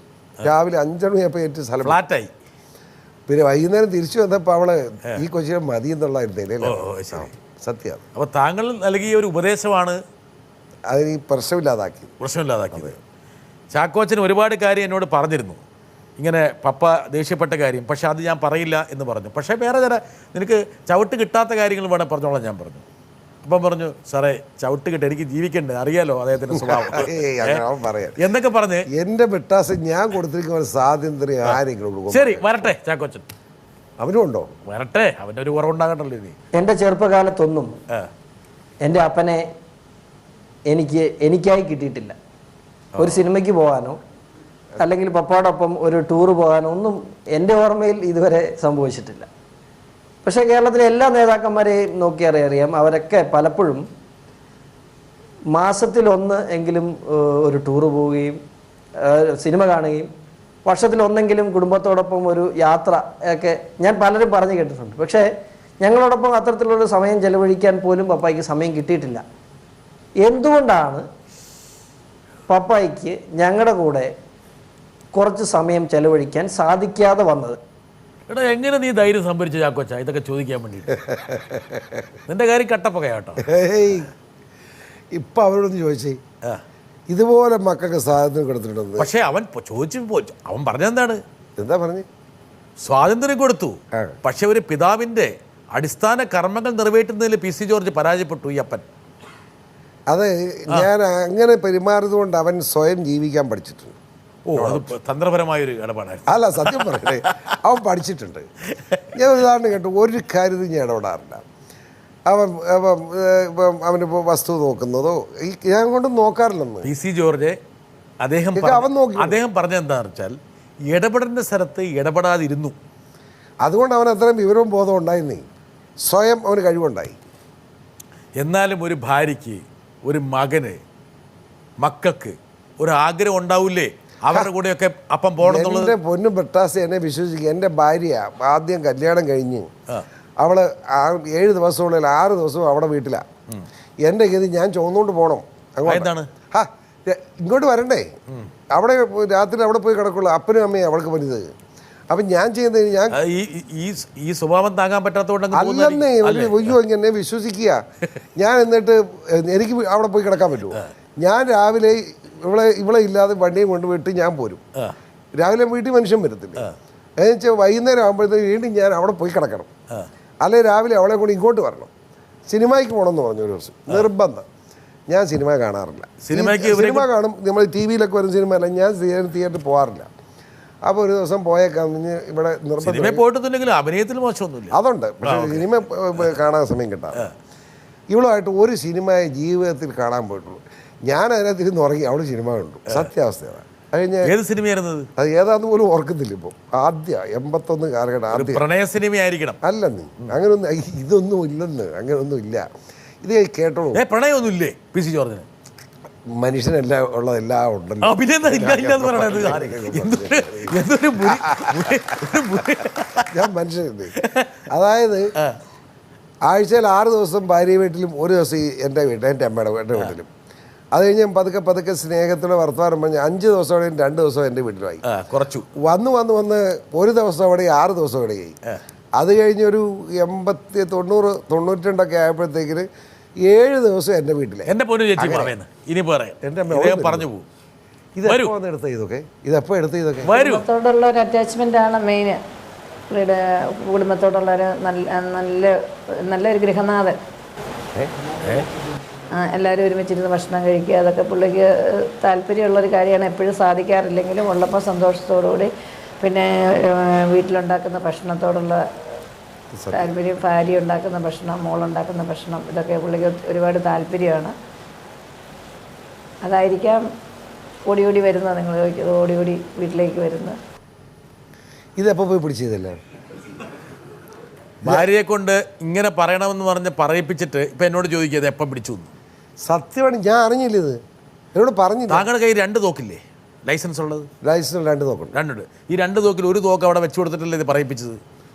രാവിലെ 5 മണിയപ്പോൾ ഏറ്റവും സ്ഥലം ഫ്ലാറ്റായി. പിന്നെ വൈകുന്നേരം തിരിച്ചു വന്നപ്പോൾ അവള് ഈ കൊച്ചിനെ മതി എന്നുള്ളതായിരുന്നേ. സത്യമാണ്. അപ്പോൾ താങ്കൾ നൽകിയ ഒരു ഉപദേശമാണ് അതിന് ഈ പ്രശ്നമില്ലാതാക്കിയത്. ചാക്കോച്ചൻ ഒരുപാട് കാര്യം എന്നോട് പറഞ്ഞിരുന്നു, ഇങ്ങനെ പപ്പ ദേഷ്യപ്പെട്ട കാര്യം, പക്ഷെ അത് ഞാൻ പറയില്ല എന്ന് പറഞ്ഞു. പക്ഷേ വേറെ നിനക്ക് ചവിട്ട് കിട്ടാത്ത കാര്യങ്ങൾ വേണം പറഞ്ഞോളാം ഞാൻ പറഞ്ഞു. അപ്പം പറഞ്ഞു, സാറേ ചവിട്ട് കിട്ടും, എനിക്ക് ജീവിക്കണ്ടേ, അറിയാലോ അദ്ദേഹത്തിന്റെ സ്വഭാവം എന്നൊക്കെ പറഞ്ഞ്. എന്റെ ബെട്ടാസ് ഞാൻ കൊടുത്തിരിക്കുന്ന സ്വാതന്ത്ര്യം ആരെങ്കിലും. ശരി, വരട്ടെ ചാക്കോച്ചൻ. അവനും ഉണ്ടോ? വരട്ടെ, അവൻ്റെ ഒരു കുറവുണ്ടാകട്ടല്ലോ ഇനി. എൻ്റെ ചെറുപ്പകാലത്തൊന്നും എൻ്റെ അപ്പനെ എനിക്കായി കിട്ടിയിട്ടില്ല. ഒരു സിനിമയ്ക്ക് പോകാനോ അല്ലെങ്കിൽ പപ്പാടൊപ്പം ഒരു ടൂറ് പോകാനോ ഒന്നും എൻ്റെ ഓർമ്മയിൽ ഇതുവരെ സംഭവിച്ചിട്ടില്ല. പക്ഷേ കേരളത്തിലെ എല്ലാ നേതാക്കന്മാരെയും നോക്കിയറിയാം, അവരൊക്കെ പലപ്പോഴും മാസത്തിലൊന്ന് എങ്കിലും ഒരു ടൂറ് പോവുകയും സിനിമ കാണുകയും വർഷത്തിലൊന്നെങ്കിലും കുടുംബത്തോടൊപ്പം ഒരു യാത്ര ഒക്കെ ഞാൻ പലരും പറഞ്ഞു കേട്ടിട്ടുണ്ട്. പക്ഷേ ഞങ്ങളോടൊപ്പം അത്തരത്തിലുള്ളൊരു സമയം ചെലവഴിക്കാൻ പോലും പപ്പായ്ക്ക് സമയം കിട്ടിയിട്ടില്ല. എന്തുകൊണ്ടാണ് പപ്പായ്ക്ക് ഞങ്ങളുടെ കൂടെ കുറച്ച് സമയം ചെലവഴിക്കാൻ സാധിക്കാതെ വന്നത്? എടാ, എങ്ങനെ നീ ധൈര്യം സംഭരിച്ചു ചാക്കോച്ച ഇതൊക്കെ ചോദിക്കാൻ വേണ്ടിയിട്ട്? നിന്റെ കാര്യം കട്ടപ്പകയാട്ടോ. ഇപ്പം അവരോടൊന്ന് ചോദിച്ചേ, ഇതുപോലെ മക്കൾക്ക് സ്വാതന്ത്ര്യം കൊടുത്തിട്ടുണ്ടെന്ന്. പക്ഷേ അവൻ അവൻ പറഞ്ഞെന്താണ്? എന്താ പറഞ്ഞു? സ്വാതന്ത്ര്യം കൊടുത്തു, പക്ഷെ ഒരു പിതാവിൻ്റെ അടിസ്ഥാന കർമ്മങ്ങൾ നിറവേറ്റുന്നതിൽ പി സി ജോർജ് പരാജയപ്പെട്ടു ഈ അപ്പൻ. അത് ഞാൻ അങ്ങനെ പെരുമാറിയത് കൊണ്ട് അവൻ സ്വയം ജീവിക്കാൻ പഠിച്ചിട്ടുണ്ട്. ഓ, അത് തന്ത്രപരമായൊരു ഇടപാടായിരുന്നു. അല്ല, സത്യം പറയണേ, അവൻ പഠിച്ചിട്ടുണ്ട്. ഞാൻ ഉദാഹരണം കേട്ടു, ഒരു കാര്യത്തിൽ ഞാൻ ഇടപെടാറില്ല. അവനിപ്പോൾ വസ്തു നോക്കുന്നതോ ഞാൻ കൊണ്ട് നോക്കാറില്ലെന്ന്. പി സി ജോർജ് അദ്ദേഹം പറഞ്ഞെന്താണെന്ന് വെച്ചാൽ ഇടപെടേണ്ട സ്ഥലത്ത് ഇടപെടാതിരുന്നു. അതുകൊണ്ട് അവൻ അത്രയും വിവരവും ബോധം ഉണ്ടായിരുന്നേ, സ്വയം അവന് കഴിവുണ്ടായി. എന്നാലും ഒരു ഭാര്യയ്ക്ക്, ഒരു മകന്, മക്കൾക്ക് ഒരു ആഗ്രഹം ഉണ്ടാവില്ലേ അവരുടെ കൂടെയൊക്കെ അപ്പം പോകണമെന്നുള്ളത്? എൻ്റെ പൊന്നും പെട്ടാസി, എന്നെ വിശ്വസിക്കുക, എൻ്റെ ഭാര്യ ആദ്യം കല്യാണം കഴിഞ്ഞ് അവള് 7 ദിവസമുള്ളിൽ 6 ദിവസവും അവിടെ വീട്ടിലാണ്. എൻ്റെ ഗതി ഞാൻ ചുവന്നുകൊണ്ട് പോകണം. എന്താണ് ഇങ്ങോട്ട് വരണ്ടേ? അവിടെ രാത്രി അവിടെ പോയി കിടക്കുള്ളൂ. അപ്പനും അമ്മയും അവൾക്ക് പണിത്. അപ്പം ഞാൻ ചെയ്യുന്നത് ഈ സ്വഭാവം താങ്ങാൻ പറ്റാത്തതുകൊണ്ട് അല്ലെന്നേ. ഒയ്യോ, എന്നെ വിശ്വസിക്കുക. ഞാൻ എന്നിട്ട് എനിക്ക് അവിടെ പോയി കിടക്കാൻ പറ്റുമോ? ഞാൻ രാവിലെ ഇവളെ ഇല്ലാതെ വണ്ടിയും കൊണ്ടുപോയിട്ട് ഞാൻ പോരും. രാവിലെ വീട്ടിൽ മനുഷ്യൻ വരത്തില്ല. എന്നുവെച്ചാൽ വൈകുന്നേരം ആകുമ്പോഴത്തേക്ക് വീണ്ടും ഞാൻ അവിടെ പോയി കിടക്കണം. അല്ലെങ്കിൽ രാവിലെ അവളെ കൂടി ഇങ്ങോട്ട് വരണം. സിനിമയ്ക്ക് പോകണമെന്ന് പറഞ്ഞു ഒരു ദിവസം, നിർബന്ധം. ഞാൻ സിനിമ കാണാറില്ല. സിനിമ കാണും, നമ്മൾ ടി വിയിലൊക്കെ വരുന്ന സിനിമ അല്ല, ഞാൻ തിയേറ്ററിൽ പോകാറില്ല. അപ്പോൾ ഒരു ദിവസം പോയേക്കാം, ഇവിടെ നിർബന്ധം. അഭിനയത്തിൽ മോശമൊന്നുമില്ല, അതുണ്ട്. പക്ഷേ സിനിമ കാണാൻ സമയം കിട്ടാം. ഇവളുമായിട്ട് ഒരു സിനിമ ജീവിതത്തിൽ കാണാൻ പോയിട്ടുള്ളൂ. ഞാൻ അതിനകത്ത് ഇരുന്ന് ഉറങ്ങി, അവള് സിനിമ കണ്ടു. സത്യാവസ്ഥയാണ്. ഏത് സിനിമയായിരുന്നു അത്? ഏതാന്ന് പോലും ഓർക്കുന്നില്ല ഇപ്പം. ആദ്യം 81 കാലഘട്ടം ആദ്യം. പ്രണയ സിനിമയായിരിക്കണം. അല്ലെന്ന്, അങ്ങനൊന്നും ഇതൊന്നും ഇല്ലെന്ന്, അങ്ങനൊന്നും ഇല്ല. ഇത് കേട്ടോളൂ. പ്രണയമൊന്നുമില്ലേ പി സി ജോർജിന്? മനുഷ്യനെല്ലാം ഉള്ളതെല്ലാം ഉണ്ടല്ലോ. ഞാൻ മനുഷ്യനുണ്ട്. അതായത് ആഴ്ചയിൽ 6 ദിവസം ഭാര്യ വീട്ടിലും 1 ദിവസം എൻ്റെ അമ്മയുടെ വീട്ടിലും. അത് കഴിഞ്ഞ് ഞാൻ പതുക്കെ സ്നേഹത്തോടെ വർത്തമാനം പറഞ്ഞ് 5 ദിവസം അവിടെയും 2 ദിവസം എൻ്റെ വീട്ടിലായി. കുറച്ചു വന്ന് 1 ദിവസം അവിടെ 6 ദിവസം അവിടെയായി. അത് കഴിഞ്ഞൊരു 80, 90, 92 ആയപ്പോഴത്തേക്കിന് 7 ദിവസം എൻ്റെ വീട്ടിലെ. എൻ്റെ പൊന്നു ചേച്ചി ഇനി എൻ്റെ അമ്മ പറഞ്ഞു പോകും. ഇതെപ്പോ എടുത്ത ഇതൊക്കെ കുടുംബത്തോടുള്ള ഒരു അറ്റാച്ച്മെന്റ് ആണ് മെയിൻ. കുടുംബത്തോടുള്ള ഒരു നല്ലൊരു ഗൃഹനാഥൻ. എല്ലാവരും ഒരുമിച്ചിരുന്ന് ഭക്ഷണം കഴിക്കുക, അതൊക്കെ പുള്ളിക്ക് താല്പര്യമുള്ളൊരു കാര്യമാണ്. എപ്പോഴും സാധിക്കാറില്ലെങ്കിലും ഉള്ളപ്പോൾ സന്തോഷത്തോടുകൂടി. പിന്നെ വീട്ടിലുണ്ടാക്കുന്ന ഭക്ഷണത്തോടുള്ള താല്പര്യം, ഭാര്യ ഉണ്ടാക്കുന്ന ഭക്ഷണം, മോളുണ്ടാക്കുന്ന ഭക്ഷണം, ഇതൊക്കെ പുള്ളിക്ക് ഒരുപാട് താല്പര്യമാണ്. അതായിരിക്കാം ഓടി വരുന്നത്. നിങ്ങൾ ചോദിക്കുന്നത് ഓടി വീട്ടിലേക്ക് വരുന്നത്. ഇതെപ്പോൾ പോയി പിടിച്ചതല്ലേ? ഭാര്യയെ കൊണ്ട് ഇങ്ങനെ പറയണമെന്ന് പറഞ്ഞ് പറയിപ്പിച്ചിട്ട് ഇപ്പം എന്നോട് ചോദിക്കുക എപ്പം പിടിച്ചു. സത്യമാണ്, ഞാൻ അറിഞ്ഞില്ല. ഇത് എന്നോട് പറഞ്ഞില്ല. താങ്കളുടെ കയ്യിൽ 2 തോക്കില്ലേ ലൈസൻസ് ഉള്ളത്? ലൈസൻസ് 2 തോക്കുണ്ട്. 2 ഈ 2 തോക്കിൽ ഒരു തോക്ക് അവിടെ വെച്ച് കൊടുത്തിട്ടല്ലേ ഇത് പറയിപ്പിച്ചത്?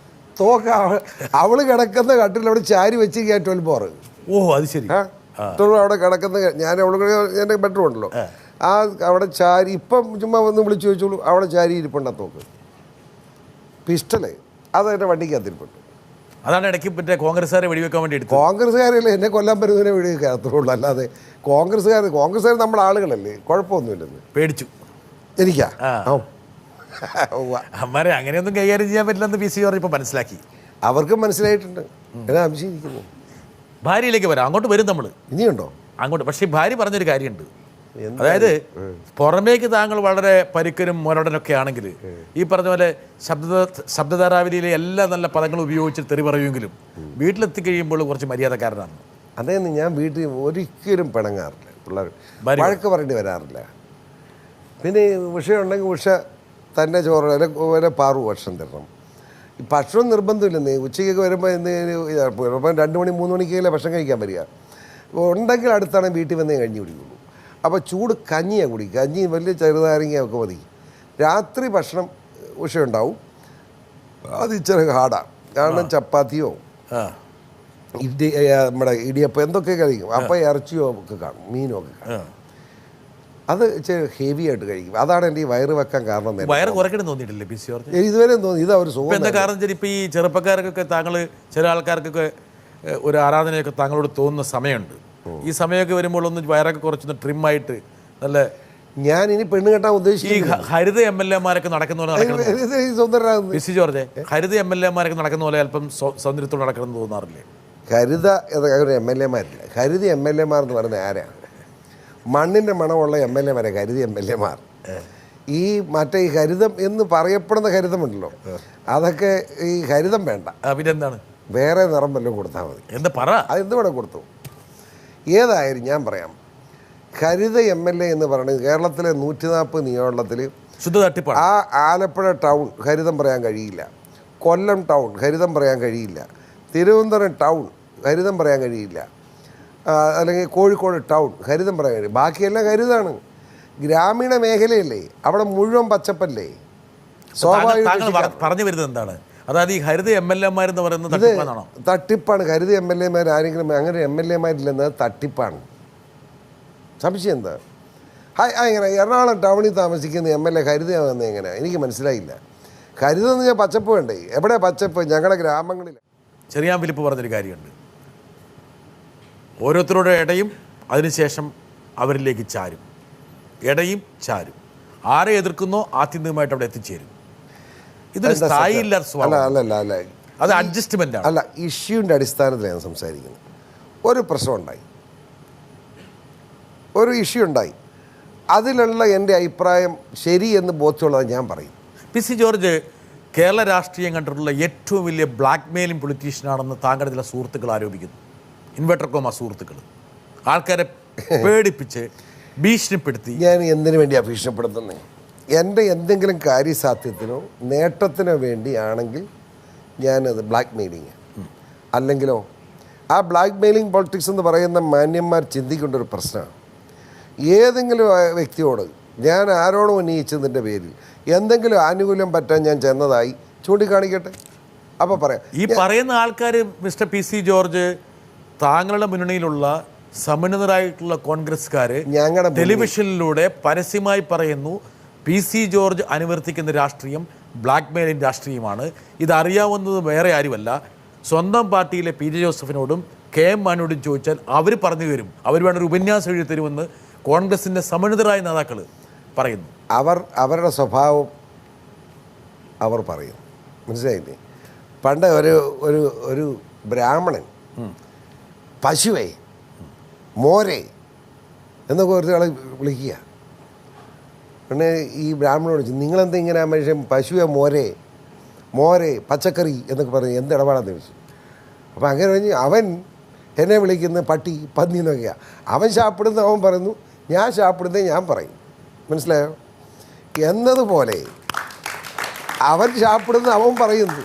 തോക്ക് അവള് കിടക്കുന്ന കട്ടിൽ അവിടെ ചാരി വെച്ചിരിക്കാൻ 12 ബോർ. ഓ, അത് ശരി. അവിടെ കിടക്കുന്ന ഞാൻ എൻ്റെ ബെഡ്റൂം ഉണ്ടല്ലോ, ആ അവിടെ ചാരി. ഇപ്പം ചുമ്മാ വന്ന് വിളിച്ചു ചോദിച്ചോളൂ, അവിടെ ചാരി ഇരിപ്പുണ്ട തോക്ക്, പിസ്റ്റള്. അത് എൻ്റെ വണ്ടിക്കകത്തിരിപ്പുണ്ട്. അതാണ് ഇടയ്ക്ക് മറ്റേ കോൺഗ്രസ്സുകാരെ വെടിവെക്കാൻ വേണ്ടി എടുത്തു. കോൺഗ്രസ്സുകാരല്ലേ എന്നെ കൊല്ലാൻ പറ്റുന്നതിനെ വെടിവെക്കാൻ അത്രേ ഉള്ളൂ. അല്ലാതെ കോൺഗ്രസ്സുകാർ നമ്മുടെ ആളുകളല്ലേ, കുഴപ്പമൊന്നുമില്ലെന്ന് പേടിച്ചു. എനിക്കാ അമ്മാരെ അങ്ങനെയൊന്നും കൈകാര്യം ചെയ്യാൻ പറ്റില്ലെന്ന് പി സി ജോർജ് ഇപ്പം മനസ്സിലാക്കി. അവർക്കും മനസ്സിലായിട്ടുണ്ട്. എന്നാ സംശയിക്കുന്നു. ഭാര്യയിലേക്ക് വരാം, അങ്ങോട്ട് വരും നമ്മൾ. ഇനിയുണ്ടോ അങ്ങോട്ട്? പക്ഷേ ഭാര്യ പറഞ്ഞൊരു കാര്യമുണ്ട്, അതായത് പുറമേക്ക് താങ്കൾ വളരെ പരുക്കനും മുരടനൊക്കെ ആണെങ്കിൽ ഈ പറഞ്ഞ പോലെ ശബ്ദധാരാവലിയിലെ എല്ലാ നല്ല പദങ്ങളും ഉപയോഗിച്ച് തെറി പറയുമെങ്കിലും വീട്ടിലെത്തി കഴിയുമ്പോൾ കുറച്ച് മര്യാദക്കാരനാണ്. അതേന്ന് ഞാൻ വീട്ടിൽ ഒരിക്കലും പിണങ്ങാറില്ല, പിള്ളേർ വഴക്ക് പറയേണ്ടി വരാറില്ല. പിന്നെ വിഷയം ഉണ്ടെങ്കിൽ ഉഷ തന്നെ ചോറ് വരെ പാറു ഭക്ഷണം തരണം. ഈ ഭക്ഷണം നിർബന്ധമില്ലെന്നേ. ഉച്ചയ്ക്കൊക്കെ വരുമ്പോൾ ചിലപ്പോൾ 2 മണി 3 മണിക്കല്ലേ ഭക്ഷണം കഴിക്കാൻ വരിക. ഉണ്ടെങ്കിൽ അടുത്താണ് വീട്ടിൽ വന്നേ കഞ്ഞി കുടിക്കുള്ളൂ. അപ്പോൾ ചൂട് കഞ്ഞിയാണ് കുടിക്കുക. കഞ്ഞി വലിയ ചെറുനാരങ്ങയൊക്കെ മതി. രാത്രി ഭക്ഷണം ഉഷയുണ്ടാവും. അത് ഇച്ചിരി ഹാർഡാണ്. കാരണം ചപ്പാത്തിയോ നമ്മുടെ ഇടിയപ്പം എന്തൊക്കെ കഴിക്കും. അപ്പം ഇറച്ചിയോ ഒക്കെ കാണും, മീനും ഒക്കെ കാണും. അത് ഇച്ചിരി ഹെവി ആയിട്ട് കഴിക്കും. അതാണ് എൻ്റെ ഈ വയറ് വെക്കാൻ കാരണം. വയറ് കുറയ്ക്കണം തോന്നിയിട്ടില്ലേ പി സി ജോർജ്? ഇതുവരെ തോന്നി ഇത് അവർ സുഖം. എന്താ കാരണം വെച്ചാൽ ഇപ്പോൾ ഈ ചെറുപ്പക്കാർക്കൊക്കെ താങ്കൾ ചില ആൾക്കാർക്കൊക്കെ ഒരു ആരാധനയൊക്കെ താങ്കളോട് തോന്നുന്ന സമയമുണ്ട്. ഈ സമയമൊക്കെ വരുമ്പോൾ ഒന്ന് വയറൊക്കെ കുറച്ചൊന്ന് ട്രിമ്മായിട്ട് നല്ല ഞാൻ ഇനി പെണ്ണ് കെട്ടാൻ ഉദ്ദേശിച്ചു. ഹരിത MLA-മാരൊക്കെ നടക്കുന്ന പോലെ പി സി ജോർജ്, ഹരിത MLA-മാരൊക്കെ നടക്കുന്ന പോലെ അല്പം സൗന്ദര്യത്തോടെ നടക്കണമെന്ന് തോന്നാറില്ലേ? ഹരിത MLA-മാരില്ല. ഹരിത MLA-മാർ എന്ന് പറയുന്നത് ആരാണ്? മണ്ണിൻ്റെ മണമുള്ള MLA-മാരെ ഹരിത MLA-മാർ. ഈ മറ്റേ ഈ ഹരിതം എന്ന് പറയപ്പെടുന്ന ഹരിതമുണ്ടല്ലോ, അതൊക്കെ ഈ ഹരിതം വേണ്ട. പിന്നെ എന്താണ്? വേറെ നിറം വല്ലതും കൊടുത്താൽ മതി. എന്താ പറ? അതെന്ത് വേണം കൊടുത്തു. ഏതായാലും ഞാൻ പറയാം, ഹരിത MLA എന്ന് പറയുന്നത് കേരളത്തിലെ 140 നിയമമണ്ഡലത്തിൽ ശുദ്ധ തട്ടിപ്പാണ്. ആ ആലപ്പുഴ ടൗൺ ഹരിതം പറയാൻ കഴിയില്ല, കൊല്ലം ടൗൺ ഹരിതം പറയാൻ കഴിയില്ല, തിരുവനന്തപുരം ടൗൺ ഹരിതം പറയാൻ കഴിയില്ല, അല്ലെങ്കിൽ കോഴിക്കോട് ടൗൺ ഹരിതം പറയാൻ കഴിയും. ബാക്കിയെല്ലാം ഹരിതമാണ്. ഗ്രാമീണ മേഖലയല്ലേ, അവിടെ മുഴുവൻ പച്ചപ്പല്ലേ. സ്വാഭാവികം പറഞ്ഞു വരുന്നത് എന്താണ്? അതായത് ഈ ഹരിത MLA-മാരെന്ന് പറയുന്നത് തട്ടിപ്പാണ്. ഹരിത MLA-മാർ ആരെങ്കിലും അങ്ങനെ MLA-മാരില്ലെന്നത് തട്ടിപ്പാണ്. സംശയം എന്താ? എങ്ങനെ എറണാകുളം ടൗണിൽ താമസിക്കുന്ന MLA ഹരിതയാകുന്നത് എങ്ങനെയാണ്? എനിക്ക് മനസ്സിലായില്ല. ഹരിതം എന്ന് ഞാൻ പച്ചപ്പ് വേണ്ടേ? എവിടെ പച്ചപ്പ്? ഞങ്ങളുടെ ഗ്രാമങ്ങളിൽ. ചെറിയാൻ ഫിലിപ്പ് പറഞ്ഞൊരു കാര്യമുണ്ട്, ഓരോരുത്തരുടെ ഇടയും അതിനുശേഷം അവരിലേക്ക് ചാരും, ഇടയും ചാരും. ആരെ എതിർക്കുന്നോ ആത്യന്തികമായിട്ട് അവിടെ എത്തിച്ചേരും. ഇതൊരു സ്ഥായില്ലാത്ത സ്വഭാവം. അല്ല, അത് അഡ്ജസ്റ്റ്മെന്റ് ആണ്. അല്ല, ഇഷ്യൂവിൻ്റെ അടിസ്ഥാനത്തിലാണ് സംസാരിക്കുന്നത്. ഒരു പ്രശ്നം ഉണ്ടായി, ഒരു ഇഷ്യൂ ഉണ്ടായി, അതിലുള്ള എൻ്റെ അഭിപ്രായം ശരി എന്ന് ബോധ്യമുള്ളത് ഞാൻ പറയും. പി സി ജോർജ് കേരള രാഷ്ട്രീയം കണ്ടിട്ടുള്ള ഏറ്റവും വലിയ ബ്ലാക്ക് മെയിലിംഗ് പൊളിറ്റീഷ്യനാണെന്ന് താങ്കളുടെ ചില സുഹൃത്തുക്കൾ ആരോപിക്കുന്നു. ഇൻവെർട്ടർ കോമ സുഹൃത്തുക്കൾ ആൾക്കാരെ പേടിപ്പിച്ച് ഭീഷണിപ്പെടുത്തി. ഞാൻ എന്തിനു വേണ്ടിയാണ് ഭീഷണിപ്പെടുത്തുന്നത്? എൻ്റെ എന്തെങ്കിലും കാര്യസാധ്യത്തിനോ നേട്ടത്തിനോ വേണ്ടിയാണെങ്കിൽ ഞാനത് ബ്ലാക്ക് മെയിലിങ്. അല്ലെങ്കിലോ ആ ബ്ലാക്ക് മെയിലിംഗ് പൊളിറ്റിക്സ് എന്ന് പറയുന്ന മാന്യന്മാർ ചിന്തിക്കേണ്ട ഒരു പ്രശ്നമാണ്. ഏതെങ്കിലും വ്യക്തിയോട് ഞാൻ ആരോടും ഉന്നയിച്ചതിൻ്റെ പേരിൽ എന്തെങ്കിലും ആനുകൂല്യം പറ്റാൻ ഞാൻ ചെന്നതായി ചൂണ്ടിക്കാണിക്കട്ടെ, അപ്പോൾ പറയാം. ഈ പറയുന്ന ആൾക്കാർ മിസ്റ്റർ പി സി ജോർജ് താങ്കളുടെ മുന്നണിയിലുള്ള സമുന്നതരായിട്ടുള്ള കോൺഗ്രസ്സുകാർ ഞങ്ങളുടെ ടെലിവിഷനിലൂടെ പരസ്യമായി പറയുന്നു പി സി ജോർജ് അനുവർത്തിക്കുന്ന രാഷ്ട്രീയം ബ്ലാക്ക് മെയിലിംഗ് രാഷ്ട്രീയമാണ്. ഇതറിയാവുന്നത് വേറെ ആരുമല്ല, സ്വന്തം പാർട്ടിയിലെ പി ജെ ജോസഫിനോടും KM മാണിയോടും ചോദിച്ചാൽ അവർ പറഞ്ഞു തരും, അവർ വേണൊരു ഉപന്യാസം എഴുതി തരുമെന്ന് കോൺഗ്രസിൻ്റെ സമുന്നതരായ നേതാക്കൾ പറയുന്നു. അവരുടെ സ്വഭാവം അവർ പറയും, മനസ്സിലായില്ലേ? പണ്ട് ഒരു ബ്രാഹ്മണൻ പശുവേ മോരെ എന്നൊക്കെ ഒരാളെ വിളിക്കുക. പിന്നെ ഈ ബ്രാഹ്മണനോട് ചോദിച്ചു, നിങ്ങളെന്താ ഇങ്ങനെ ആ മനുഷ്യൻ പശുവെ മോരെ പച്ചക്കറി എന്നൊക്കെ പറഞ്ഞ് എന്ത് ഇടപാടാന്ന് ചോദിച്ചു. അപ്പോൾ അങ്ങനെ പറഞ്ഞ് അവൻ എന്നെ വിളിക്കുന്ന പട്ടി പന്നി എന്നൊക്കെയാണ്. അവൻ ശാപ്പിടുന്ന അവൻ പറയുന്നു, ഞാൻ ശാപ്പിടുന്നത് ഞാൻ പറയും, മനസ്സിലായോ? എന്നതുപോലെ അവൻ ശാപ്പിടുന്ന അവൻ പറയുന്നു.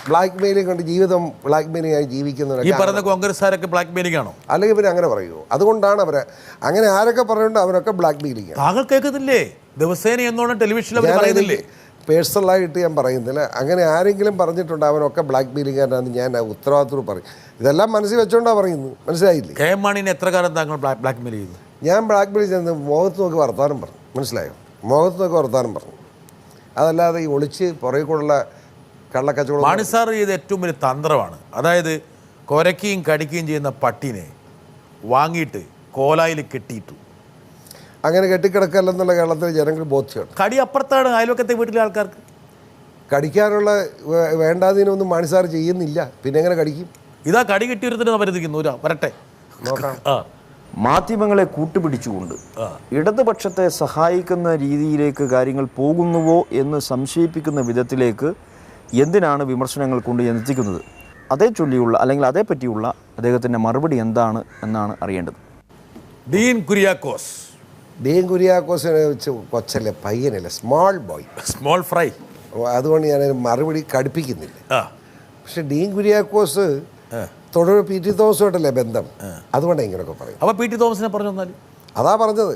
ബ്ലാക്ക് മെയിലിംഗ് കൊണ്ട് ജീവിതം ബ്ലാക്ക് മെയിലിംഗ് ആയി ജീവിക്കുന്നവരൊക്കെ. ഈ പറയുന്ന കോൺഗ്രസ്സുകാരൊക്കെ ബ്ലാക്ക് മെയിലിംഗ് ആണോ? അല്ലെങ്കിൽ പിന്നെ അങ്ങനെ പറയുമോ? അതുകൊണ്ടാണ് അവരെ അങ്ങനെ ആരൊക്കെ പറയുന്നുണ്ട് അവരൊക്കെ ബ്ലാക്ക് മെയിലിംഗ്. താങ്കൾ കേൾക്കുന്നില്ലേ? ദിവസേന എന്നോണം ടെലിവിഷനിൽ പറയുന്നില്ലേ? പേഴ്സണലായിട്ട് ഞാൻ പറയുന്നില്ല. അങ്ങനെ ആരെങ്കിലും പറഞ്ഞിട്ടുണ്ട് അവനൊക്കെ ബ്ലാക്ക് മെയിലിംഗാണെന്ന് ഞാൻ ഉത്തരവാദിത്തോട് പറയും. ഇതെല്ലാം മനസ്സിൽ വെച്ചുകൊണ്ടാണ് പറയുന്നത്, മനസ്സിലായില്ലേ? KM മാണിനെ എത്ര കാലം താങ്കൾ ബ്ലാക്ക് മെയിൽ ചെയ്തു? ഞാൻ ബ്ലാക്ക് മെയിൽ ചെയ്യുന്നത് മുഖത്ത് നോക്കി വർത്താനം പറഞ്ഞു, മനസ്സിലായോ? മുഖത്ത് നോക്കി വർത്താനം പറഞ്ഞു. അതല്ലാതെ ഈ ഒളിച്ച് പുറകെ കൂടുള്ള കള്ളക്കച്ചവടം. മാണി സാർ ചെയ്ത ഏറ്റവും വലിയ തന്ത്രമാണ്, അതായത് കുരയ്ക്കുകയും കടിക്കുകയും ചെയ്യുന്ന പട്ടീനെ വാങ്ങിയിട്ട് കോലായിൽ കെട്ടിയിട്ടു. അങ്ങനെ കെട്ടിക്കിടക്കല്ലെന്നുള്ള കേരളത്തിലെ ജനങ്ങൾ ബോധ്യമാണ്. കടി അപ്പുറത്താണ്, അയൽവക്കത്തെ വീട്ടിലെ ആൾക്കാർക്ക് കടിക്കാനുള്ള വേണ്ടാതിനൊന്നും മാണി സാർ ചെയ്യുന്നില്ല, പിന്നെ എങ്ങനെ കടിക്കും? ഇതാ കടി കെട്ടിയൊരുത്തിന് വരുത്തിക്കുന്നു. വരട്ടെ നോക്കാം. മാധ്യമങ്ങളെ കൂട്ടുപിടിച്ചുകൊണ്ട് ഇടതുപക്ഷത്തെ സഹായിക്കുന്ന രീതിയിലേക്ക് കാര്യങ്ങൾ പോകുന്നുവോ എന്ന് സംശയിപ്പിക്കുന്ന വിധത്തിലേക്ക് എന്തിനാണ് വിമർശനങ്ങൾ കൊണ്ട് എത്തിക്കുന്നത്? അതേ ചൊല്ലിയുള്ള അല്ലെങ്കിൽ അതേപ്പറ്റിയുള്ള അദ്ദേഹത്തിൻ്റെ മറുപടി എന്താണ് എന്നാണ് അറിയേണ്ടത്. ഡീൻ കുര്യാക്കോസിനെ വെച്ച് കൊച്ചല്ലേ, പയ്യനല്ലേ, സ്മോൾ ബോയ്, സ്മോൾ ഫ്രൈ. അതുകൊണ്ട് ഞാൻ മറുപടി കടുപ്പിക്കുന്നില്ല. പക്ഷെ ഡീൻ കുര്യാക്കോസ് തുടർ പി ടി തോമസുമായിട്ടല്ലേ ബന്ധം, അതുകൊണ്ടാണ് ഇങ്ങനെയൊക്കെ പറയും. അപ്പോൾ പി ടി തോമസിനെ പറഞ്ഞു തന്നാൽ അതാ പറഞ്ഞത്,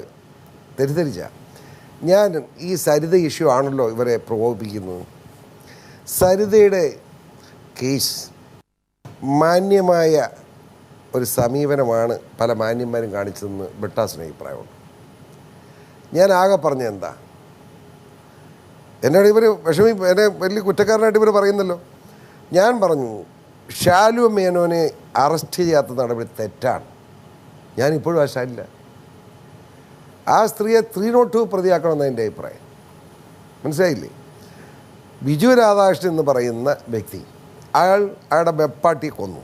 തെറ്റിദ്ധരിച്ച. ഞാൻ ഈ സരിത ഇഷ്യൂ ആണല്ലോ ഇവരെ പ്രകോപിപ്പിക്കുന്നത്. സരിതയുടെ കേസ് മാന്യമായ ഒരു സമീപനമാണ് പല മാന്യന്മാരും കാണിച്ചതെന്ന് ബ്രിട്ടാസിന് അഭിപ്രായമുണ്ട്. ഞാൻ ആകെ പറഞ്ഞ എന്താ, എന്നോട് ഇവർ എന്നെ വലിയ കുറ്റക്കാരനായിട്ട് ഇവർ പറയുന്നല്ലോ. ഞാൻ പറഞ്ഞു ഷാലു മേനോനെ അറസ്റ്റ് ചെയ്യാത്ത നടപടി തെറ്റാണ്. ഞാനിപ്പോഴും ആ ഷാലില്ല. ആ സ്ത്രീയെ 302 പ്രതിയാക്കണമെന്ന് എൻ്റെ അഭിപ്രായം. മനസ്സിലായില്ലേ? ബിജു രാധാകൃഷ്ണൻ എന്ന് പറയുന്ന വ്യക്തി, അയാളുടെ വെപ്പാട്ടിയെ കൊന്നു.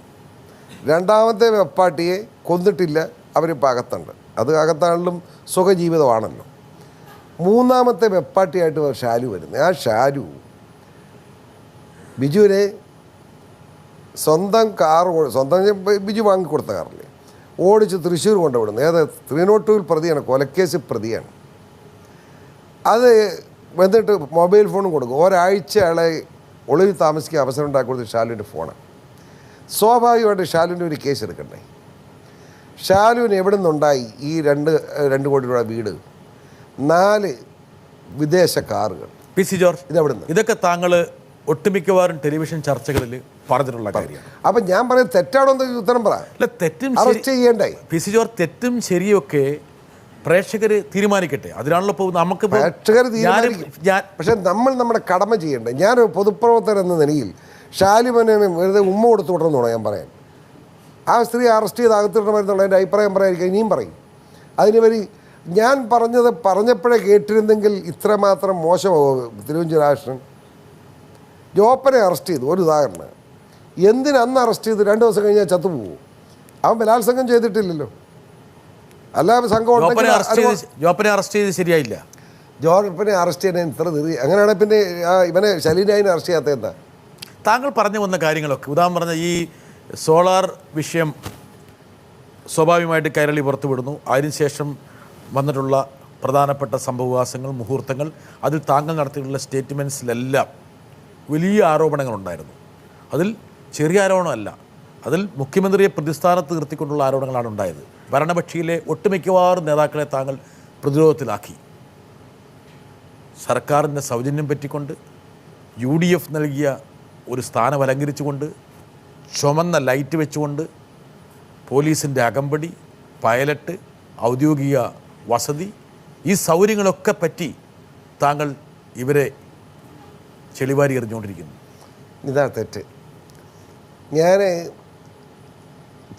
രണ്ടാമത്തെ വെപ്പാട്ടിയെ കൊന്നിട്ടില്ല, അവരിപ്പോൾ അകത്തുണ്ട്. അത് അകത്താണെങ്കിലും സുഖജീവിതമാണല്ലോ. മൂന്നാമത്തെ വെപ്പാട്ടിയായിട്ട് ഷാലു വരുന്നത്. ആ ഷാലു ബിജുവിനെ സ്വന്തം ബിജു വാങ്ങിക്കൊടുത്ത കാറില്ലേ ഓടിച്ച് തൃശ്ശൂർ കൊണ്ടുവിടുന്നു. ഏത് 302 പ്രതിയാണ്, കൊലക്കേസ് പ്രതിയാണ്. അത് വന്നിട്ട് മൊബൈൽ ഫോണും കൊടുക്കും. ഒരാഴ്ച അയാളെ ഒളിവിൽ താമസിക്കാൻ അവസരം ഉണ്ടാക്കി കൊടുത്ത് ഷാലുവിൻ്റെ ഫോണാണ്. സ്വാഭാവികമായിട്ട് ഷാലുവിൻ്റെ ഒരു കേസ് എടുക്കണ്ടേ? ഷാലുവിന് എവിടെ നിന്നുണ്ടായി ഈ 2 കോടി രൂപ വീട്, 4 വിദേശ കാറുകൾ? പി സി ജോർജ്, ഇതെവിടുന്ന്? ഇതൊക്കെ താങ്കൾ ഒട്ടുമിക്കവാറും ടെലിവിഷൻ ചർച്ചകളിൽ പറഞ്ഞിട്ടുള്ള കാര്യമാണ്. അപ്പം ഞാൻ പറയുന്നത് തെറ്റാണോ എന്ന് ഉത്തരം പറ. തെറ്റും അറസ്റ്റ് ചെയ്യണ്ടേ? പി സി ജോർജ്, തെറ്റും ശരിയൊക്കെ പ്രേക്ഷകർ തീരുമാനിക്കട്ടെ. അതിനാണല്ലോ ഇപ്പോൾ നമുക്ക് പ്രേക്ഷകർ തീരുമാനിക്കും. പക്ഷെ നമ്മൾ നമ്മുടെ കടമ ചെയ്യണ്ടേ? ഞാനൊരു പൊതുപ്രവർത്തകൻ എന്ന നിലയിൽ ഷാലിമനെ വെറുതെ ഉമ്മ കൊടുത്തു വിടണമെന്നാണ് ഞാൻ പറയാൻ. ആ സ്ത്രീ അറസ്റ്റ് ചെയ്ത് അകത്തിടണമെന്നുള്ള എൻ്റെ അഭിപ്രായം പറയാതിരിക്കും, ഇനിയും പറയും. അതിന് വരി ഞാൻ പറഞ്ഞപ്പോഴേ കേട്ടിരുന്നെങ്കിൽ ഇത്രമാത്രം മോശമാകും. തിരുവഞ്ചൂർ രാധാകൃഷ്ണൻ ജോപ്പനെ അറസ്റ്റ് ചെയ്തു, ഒരു ഉദാഹരണം. എന്തിനന്ന് അറസ്റ്റ് ചെയ്ത് 2 ദിവസം കഴിഞ്ഞാൽ ചത്തുപോകും? അവൻ ബലാത്സംഗം ചെയ്തിട്ടില്ലല്ലോ. അല്ലാതെ സംഘം ജോപ്പനെ അറസ്റ്റ് ചെയ്ത് ശരിയായില്ല. ജോപ്പനെ അറസ്റ്റ് ചെയ്യാൻ ഇത്ര ധൃതി അങ്ങനെയാണ്. പിന്നെ ഇവനെ ശലീനായിനെ അറസ്റ്റ് ചെയ്യാത്ത എന്താ? താങ്കൾ പറഞ്ഞു വന്ന കാര്യങ്ങളൊക്കെ, ഉദാഹരണം പറഞ്ഞ ഈ സോളാർ വിഷയം സ്വാഭാവികമായിട്ട് കൈരളി പുറത്തുവിടുന്നു. അതിനുശേഷം വന്നിട്ടുള്ള പ്രധാനപ്പെട്ട സംഭവവികാസങ്ങൾ, മുഹൂർത്തങ്ങൾ, അതിൽ താങ്കൾ നടത്തിയിട്ടുള്ള സ്റ്റേറ്റ്മെൻറ്റ്സിലെല്ലാം വലിയ ആരോപണങ്ങളുണ്ടായിരുന്നു. അതിൽ ചെറിയ ആരോപണമല്ല, അതിൽ മുഖ്യമന്ത്രിയെ പ്രതിസ്ഥാനത്ത് നിർത്തിക്കൊണ്ടുള്ള ആരോപണങ്ങളാണ് ഉണ്ടായത്. ഭരണപക്ഷിയിലെ ഒട്ടുമിക്കവാറും നേതാക്കളെ താങ്കൾ പ്രതിരോധത്തിലാക്കി. സർക്കാരിൻ്റെ സൗജന്യം പറ്റിക്കൊണ്ട്, UDF നൽകിയ ഒരു സ്ഥാനം അലങ്കരിച്ചുകൊണ്ട്, ചുമന്ന ലൈറ്റ് വെച്ചുകൊണ്ട്, പോലീസിൻ്റെ അകമ്പടി, പൈലറ്റ്, ഔദ്യോഗിക വസതി, ഈ സൗകര്യങ്ങളൊക്കെ പറ്റി താങ്കൾ ഇവരെ ചെളിവാരി എറിഞ്ഞുകൊണ്ടിരിക്കുന്നു. ഇതാ തെറ്റ്. ഞാൻ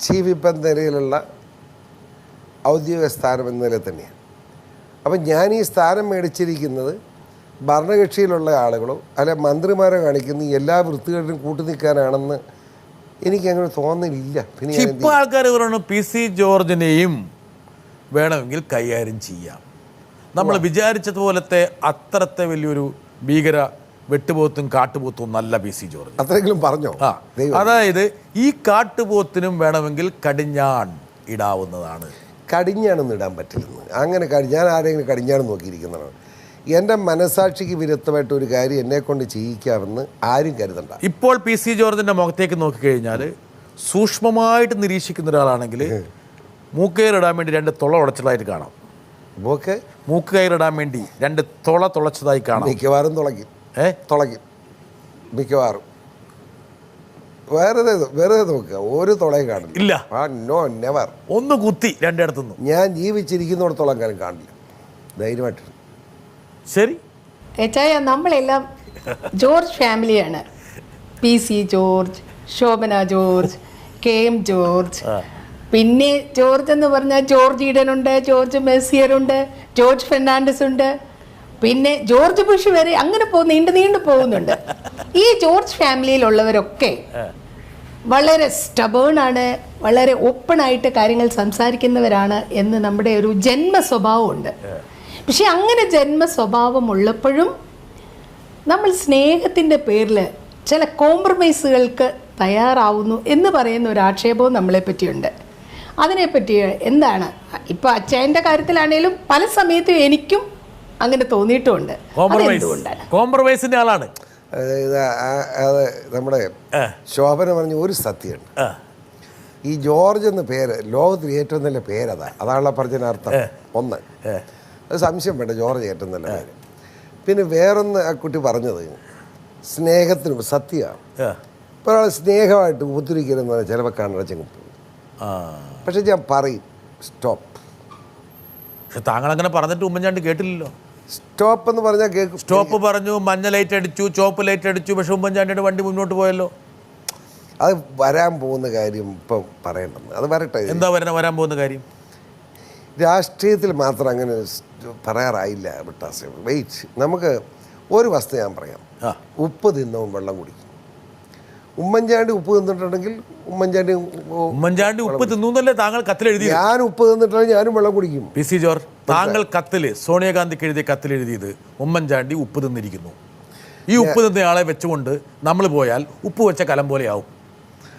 ചീഫ് വിപ്പ് എന്ന നിലയിലുള്ള ഔദ്യോഗിക സ്ഥാനം എന്ന നിലയിൽ തന്നെയാണ്. അപ്പം ഞാൻ ഈ സ്ഥാനം മേടിച്ചിരിക്കുന്നത് ഭരണകക്ഷിയിലുള്ള ആളുകളോ അല്ലെ മന്ത്രിമാരെ കാണിക്കുന്ന എല്ലാ വൃത്തികളിലും കൂട്ടുനിൽക്കാനാണെന്ന് എനിക്കങ്ങനെ തോന്നലില്ല. പിന്നെ ഇപ്പോൾ ആൾക്കാർ പറയുന്നു പി സി ജോർജിനെയും വേണമെങ്കിൽ കൈകാര്യം ചെയ്യാം. നമ്മൾ വിചാരിച്ചതുപോലത്തെ അത്രത്തെ വലിയൊരു ഭീകര വെട്ടുപോത്തും കാട്ടുപോത്തും നല്ല പി സി ജോർജ്. അത്രയെങ്കിലും പറഞ്ഞോ? അതായത് ഈ കാട്ടുപോത്തിനും വേണമെങ്കിൽ കടിഞ്ഞാൺ ഇടാവുന്നതാണ്. കടിഞ്ഞാണൊന്നും ഇടാൻ പറ്റില്ലെന്ന്. അങ്ങനെ ഞാൻ ആരെങ്കിലും കടിഞ്ഞാണ് നോക്കിയിരിക്കുന്നതാണ്. എൻ്റെ മനസാക്ഷിക്ക് വിരുദ്ധമായിട്ട് ഒരു കാര്യം എന്നെക്കൊണ്ട് ചെയ്യിക്കാമെന്ന് ആരും കരുതണ്ട. ഇപ്പോൾ പി സി ജോർജിൻ്റെ മുഖത്തേക്ക് നോക്കിക്കഴിഞ്ഞാൽ സൂക്ഷ്മമായിട്ട് നിരീക്ഷിക്കുന്ന ഒരാളാണെങ്കിൽ മൂക്ക് കയറിടാൻ വേണ്ടി 2 തുള ഉടച്ചതായിട്ട് കാണാം. മൂക്ക് കയറിടാൻ വേണ്ടി 2 തുള തുളച്ചതായി കാണാം. മിക്കവാറും തുളയ്ക്കും. മിക്കവാറും വെറുതെ നോക്കുക, ഒരു തുളയും കാണില്ല. ഇല്ല, നോ നെവർ. ഒന്ന് കുത്തി 2 ഇടത്തുനിന്ന്. ഞാൻ ജീവിച്ചിരിക്കുന്നിടത്തോളം കാലം കാണില്ല, ധൈര്യമായിട്ട്. ശരി ഏച്ചായ, നമ്മളെല്ലാം ജോർജ് ഫാമിലിയാണ്. P C George, Shobhana George, KM George, പിന്നെ ജോർജ് എന്ന് പറഞ്ഞാൽ ജോർജ് ഈഡനുണ്ട്, ജോർജ് മെസ്സിയറുണ്ട്, ജോർജ് ഫെർണാണ്ടസ് ഉണ്ട്, പിന്നെ ജോർജ് ബുഷ് വരെ അങ്ങനെ നീണ്ടു പോകുന്നുണ്ട്. ഈ ജോർജ് ഫാമിലിയിലുള്ളവരൊക്കെ വളരെ സ്റ്റബേണാണ്, വളരെ ഓപ്പണായിട്ട് കാര്യങ്ങൾ സംസാരിക്കുന്നവരാണ് എന്ന് നമ്മുടെ ഒരു ജന്മ സ്വഭാവമുണ്ട്. പക്ഷെ അങ്ങനെ ജന്മ സ്വഭാവമുള്ളപ്പോഴും നമ്മൾ സ്നേഹത്തിൻ്റെ പേരിൽ ചില കോംപ്രമൈസുകൾക്ക് തയ്യാറാവുന്നു എന്ന് പറയുന്ന ഒരു ആക്ഷേപവും നമ്മളെ പറ്റിയുണ്ട്. അതിനെപ്പറ്റി എന്താണ്? ഇപ്പോൾ അച്ചായൻ്റെ കാര്യത്തിലാണേലും പല സമയത്തും എനിക്കും അങ്ങനെ തോന്നിയിട്ടുമുണ്ട്. അതെന്തുകൊണ്ടാണ്? കോംപ്രമൈസിന്റെ ആളാണ്. അത് നമ്മുടെ ശോഭന പറഞ്ഞ ഒരു സത്യമുണ്ട്. ഈ ജോർജ് എന്ന പേര് ലോകത്തിൽ ഏറ്റവും നല്ല പേരതാ. അതാണല്ലോ പറഞ്ഞതിനർത്ഥം. ഒന്ന്, അത് സംശയം വേണ്ട, ജോർജ് ഏറ്റവും നല്ല പേര്. പിന്നെ വേറൊന്ന് ആ കുട്ടി പറഞ്ഞത് സ്നേഹത്തിനും സത്യമാണ്. ഇപ്പോൾ ഒരാൾ സ്നേഹമായിട്ട് ഉപദ്രവിക്കരുതെന്ന് പറഞ്ഞാൽ ചിലപ്പോൾ കണ്ണടച്ചങ്ങ് പോകും. പക്ഷെ ഞാൻ പറയും സ്റ്റോപ്പ്. പക്ഷെ താങ്കൾ അങ്ങനെ പറഞ്ഞിട്ട് ഉമ്മൻചാണ്ടി കേട്ടില്ലല്ലോ. സ്റ്റോപ്പ് എന്ന് പറഞ്ഞാൽ കേൾക്കും. സ്റ്റോപ്പ് പറഞ്ഞു, മഞ്ഞ ലൈറ്റ് അടിച്ചു, ചോപ്പ് ലൈറ്റ് അടിച്ചു, പക്ഷെ ഉമ്മൻചാണ്ടിയുടെ വണ്ടി മുന്നോട്ട് പോയല്ലോ. അത് വരാൻ പോകുന്ന കാര്യം ഇപ്പം പറയേണ്ടെന്ന്. അത് വരട്ടെ. എന്താ വരാൻ പോകുന്ന കാര്യം? രാഷ്ട്രീയത്തിൽ മാത്രം അങ്ങനെ പറയാറായില്ല വിട്ടാസ്. വെയിറ്റ്, നമുക്ക് ഒരു വസ്തു ഞാൻ പറയാം. ഉപ്പ് തിന്നവും വെള്ളം കുടിക്കും. ഉമ്മൻചാണ്ടി ഉപ്പ് തിന്നിട്ടുണ്ടെങ്കിൽ ഉമ്മൻചാണ്ടി ഉപ്പ് തിന്നൂന്നല്ലേ താങ്കൾ കത്തിലെഴുതി? ഞാൻ ഉപ്പ് തിന്നിട്ടുണ്ടെങ്കിൽ ഞാനും വെള്ളം കുടിക്കും. പി.സി. ജോർജ്, താങ്കൾ കത്തില് സോണിയാഗാന്ധിക്ക് എഴുതിയ കത്തിലെഴുതിയത് ഉമ്മൻചാണ്ടി ഉപ്പ് തിന്നിരിക്കുന്നു. ഈ ഉപ്പ് തിന്നയാളെ വെച്ചുകൊണ്ട് നമ്മൾ പോയാൽ ഉപ്പ് വെച്ച കലം പോലെയാവും.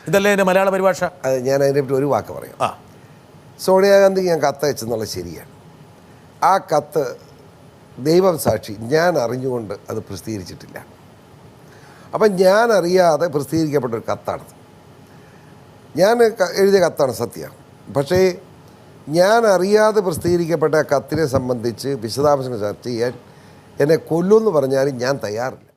ഇതല്ലേ എൻ്റെ മലയാള പരിഭാഷ? അത് ഞാൻ അതിനെപ്പറ്റി ഒരു വാക്ക് പറയാം. സോണിയാഗാന്ധിക്ക് ഞാൻ കത്ത് അയച്ചെന്നുള്ളത് ശരിയാണ്. ആ കത്ത് ദൈവം സാക്ഷി ഞാൻ അറിഞ്ഞുകൊണ്ട് അത് പ്രസിദ്ധീകരിച്ചിട്ടില്ല. അപ്പം ഞാൻ അറിയാതെ പ്രസിദ്ധീകരിക്കപ്പെട്ടൊരു കത്താണത്. ഞാൻ എഴുതിയ കത്താണ് സത്യം. പക്ഷേ ഞാൻ അറിയാതെ പ്രസിദ്ധീകരിക്കപ്പെട്ട കത്തിനെ സംബന്ധിച്ച് വിശദാംശങ്ങൾ ചർച്ച ചെയ്യാൻ എന്നെ കൊല്ലുമെന്ന് പറഞ്ഞാലും ഞാൻ തയ്യാറില്ല.